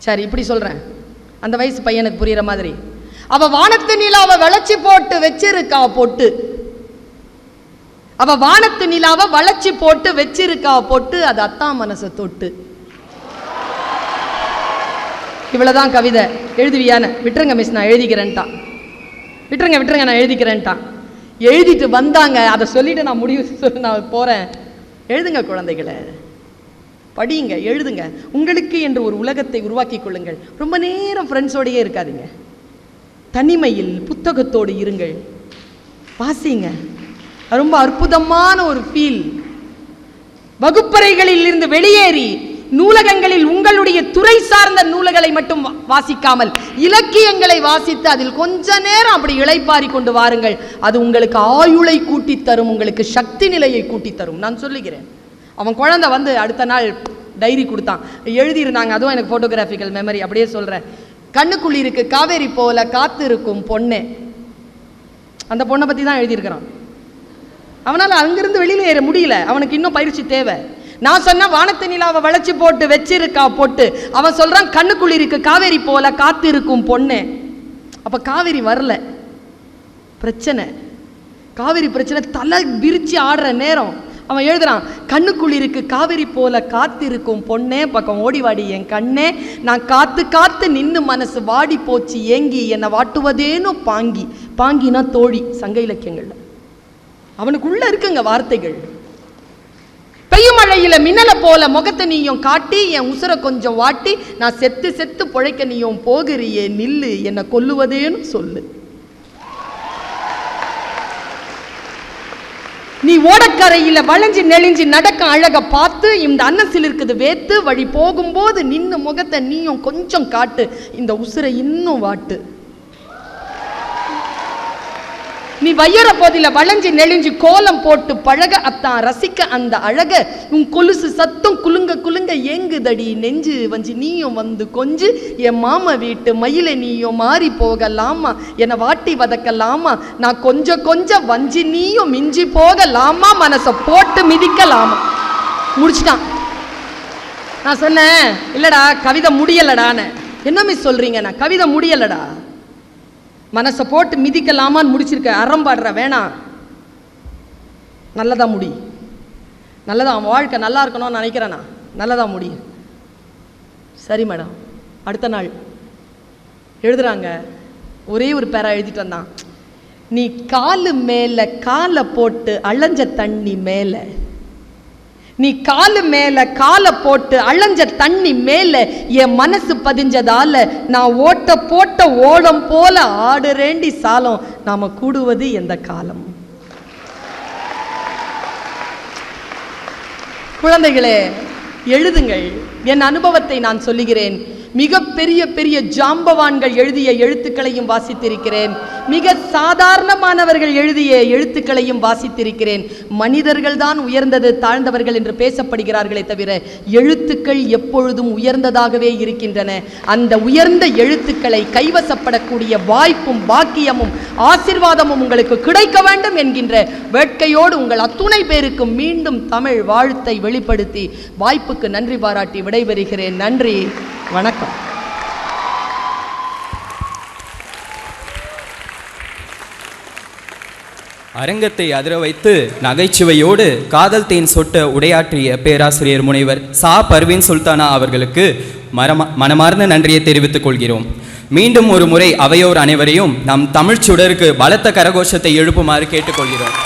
சரி, இப்படி சொல்றேன், அந்த வயசு பையனுக்கு புரியுற மாதிரி. அவ வானத்து நிலாவை வளைச்சி போட்டு வச்சிருக்கா பொட்டு. அவ வானத்து நிலாவை வளைச்சி போட்டு வச்சிருக்கா பொட்டு, அது அத்தா மனசை தொட்டு. இவ்வளவுதான் கவிதை. எழுதுவியான? விட்டுருங்க மிஸ், நான் எழுதிக்கிறேன்ட்டான். விட்டுருங்க நான் எழுதிக்கிறேன்ட்டான். எழுதிட்டு வந்தாங்க. அதை சொல்லிட்டு நான் முடிவு நான் போறேன். எழுதுங்க குழந்தைகளை, படியுங்க, எழுதுங்க. உங்களுக்கு என்று ஒரு உலகத்தை உருவாக்கி கொள்ளுங்கள். ரொம்ப நேரம் ஃப்ரெண்ட்ஸோடையே இருக்காதீங்க. தனிமையில் புத்தகத்தோடு இருங்கள், வாசிங்க. ரொம்ப அற்புதமான ஒரு ஃபீல். வகுப்பறைகளில் இருந்து வெளியேறி நூலகங்களில் உங்களுடைய துறை சார்ந்த நூல்களை மட்டும் வாசிக்காமல் இலக்கியங்களை வாசித்து அதில் கொஞ்ச நேரம் அப்படி இளைப்பாரி கொண்டு வாருங்கள். அது உங்களுக்கு ஆயுளை கூட்டி தரும், உங்களுக்கு சக்தி நிலையை கூட்டி தரும். நான் சொல்லுகிறேன். அவன் குழந்தை வந்து அடுத்த நாள் டைரி கொடுத்தான், எழுதியிருந்தாங்க. அதுவும் எனக்கு ஃபோட்டோகிராஃபிக்கல் மெமரி, அப்படியே சொல்கிறேன். கண்ணுக்குள்ளி இருக்கு காவேரி போல காத்து இருக்கும் பொண்ணே. அந்த பொண்ணை பற்றி தான் எழுதியிருக்கிறான். அவனால் அங்கிருந்து வெளியில் ஏற முடியல, அவனுக்கு இன்னும் பயிற்சி தேவை. நான் சொன்ன வானத்து நிலாவை வளைச்சி போட்டு வச்சிருக்கா பொட்டு. அவன் சொல்றான் கண்ணுக்குள்ளி இருக்கு காவேரி போல காத்து இருக்கும் பொண்ணே. அப்ப காவேரி வரல, பிரச்சனை. காவேரி பிரச்சனை தலை விரிச்சு ஆடுற நேரம் அவன் எழுதுறான், கண்ணுக்குள்ளி இருக்கு காவேரி போல காத்து இருக்கும் பொண்ணே, பக்கம் ஓடி வாடி என் கண்ணே, நான் காத்து காத்து நின்னு மனசு வாடி போச்சு ஏங்கி, என்னை வாட்டுவதேனோ பாங்கி. பாங்கினா தோழி, சங்க இலக்கியங்கள்ல. அவனுக்குள்ள இருக்குங்க வார்த்தைகள். பெய்யும் மழையில மின்னலை போல முகத்தை நீயும் காட்டி, என் உசுரை கொஞ்சம் வாட்டி, நான் செத்து செத்து பொழைக்க நீயும் போகிறியே நில்லு, என்னை கொல்லுவதேன்னு சொல்லு. நீ ஓடக்கரையில வளைஞ்சு நெளிஞ்சு நடக்க அழக பார்த்து, இந்த அன்னசில் இருக்குது வேத்து, வழி போகும்போது நின்னு முகத்தை நீயும் கொஞ்சம் காட்டு, இந்த உசுரை இன்னும் வாட்டு. நீ வையற போதில வளைஞ்சு நெளிஞ்சு கோலம் போட்டு பழக, அத்தான் ரசிக்க அந்த அழக, உன் கொலுசு சத்தம் குலுங்க குலுங்க ஏங்குதடி நெஞ்சு வஞ்சி, நீயும் வந்து கொஞ்சு என் மாமா வீட்டு மயில நீயும் மாறி போகலாமா, என்னை வாட்டி வதக்கலாமா, நான் கொஞ்சம் கொஞ்சம் வஞ்சி நீயும் மிஞ்சி போகலாமா, மனசை போட்டு மிதிக்கலாமா. முடிச்சிட்டான். நான் சொன்னேன், இல்லடா கவிதை முடியலடான்னு. என்ன மிஸ் சொல்றீங்க? நான் கவிதை முடியலடா, மனசை போட்டு மிதிக்கலாமான்னு முடிச்சிருக்க. அறம்பாடுற வேணாம், நல்லதா முடி, நல்லதா அவன் வாழ்க்கை நல்லா இருக்கணும்னு நினைக்கிறேண்ணா, நல்லதா முடி. சரி மேடம். அடுத்த நாள் எழுதுறாங்க, ஒரே ஒரு பேரா எழுதிட்டு வந்தான். நீ காலு மேல காலை போட்டு அலைஞ்ச தண்ணி மேல, நீ காலு மேல காலை போட்டு அலைஞ்ச தண்ணி மேல என் மனசு பதிஞ்சதால, நான் ஓட்ட போட்ட ஓடம் போல ஆடுறேண்டி சாலம், நாம கூடுவது எந்த காலம். குழந்தைகளே, எழுதுங்கள். என் அனுபவத்தை நான் சொல்லுகிறேன். மிக பெரிய பெரிய ஜாம்பவான்கள் எழுதிய எழுத்துக்களையும் வாசித்திருக்கிறேன், மிக சாதாரணமானவர்கள் எழுதிய எழுத்துக்களையும் வாசித்திருக்கிறேன். மனிதர்கள் தான் உயர்ந்தது தாழ்ந்தவர்கள் என்று பேசப்படுகிறார்களே தவிர எழுத்துக்கள் எப்பொழுதும் உயர்ந்ததாகவே இருக்கின்றன. அந்த உயர்ந்த எழுத்துக்களை கைவசப்படக்கூடிய வாய்ப்பும் பாக்கியமும் ஆசீர்வாதமும் உங்களுக்கு கிடைக்க வேண்டும் என்கின்ற வேட்கையோடு உங்கள் அத்துணை பேருக்கு மீண்டும் தமிழ் வாழ்த்தை வெளிப்படுத்தி வாய்ப்புக்கு நன்றி பாராட்டி விடைபெறுகிறேன். நன்றி, வணக்கம். அரங்கத்தை அதிர வைத்து நகைச்சுவையோடு காதல் தேன் சொட்ட உரையாற்றிய பேராசிரியர் முனைவர் சா பர்வீன் சுல்தானா அவர்களுக்கு மனமார்ந்த நன்றியை தெரிவித்துக் கொள்கிறோம். மீண்டும் ஒரு முறை அவையோர் அனைவரையும் நம் தமிழ் சுடருக்கு பலத்த கரகோஷத்தை எழுப்புமாறு கேட்டுக்கொள்கிறோம்.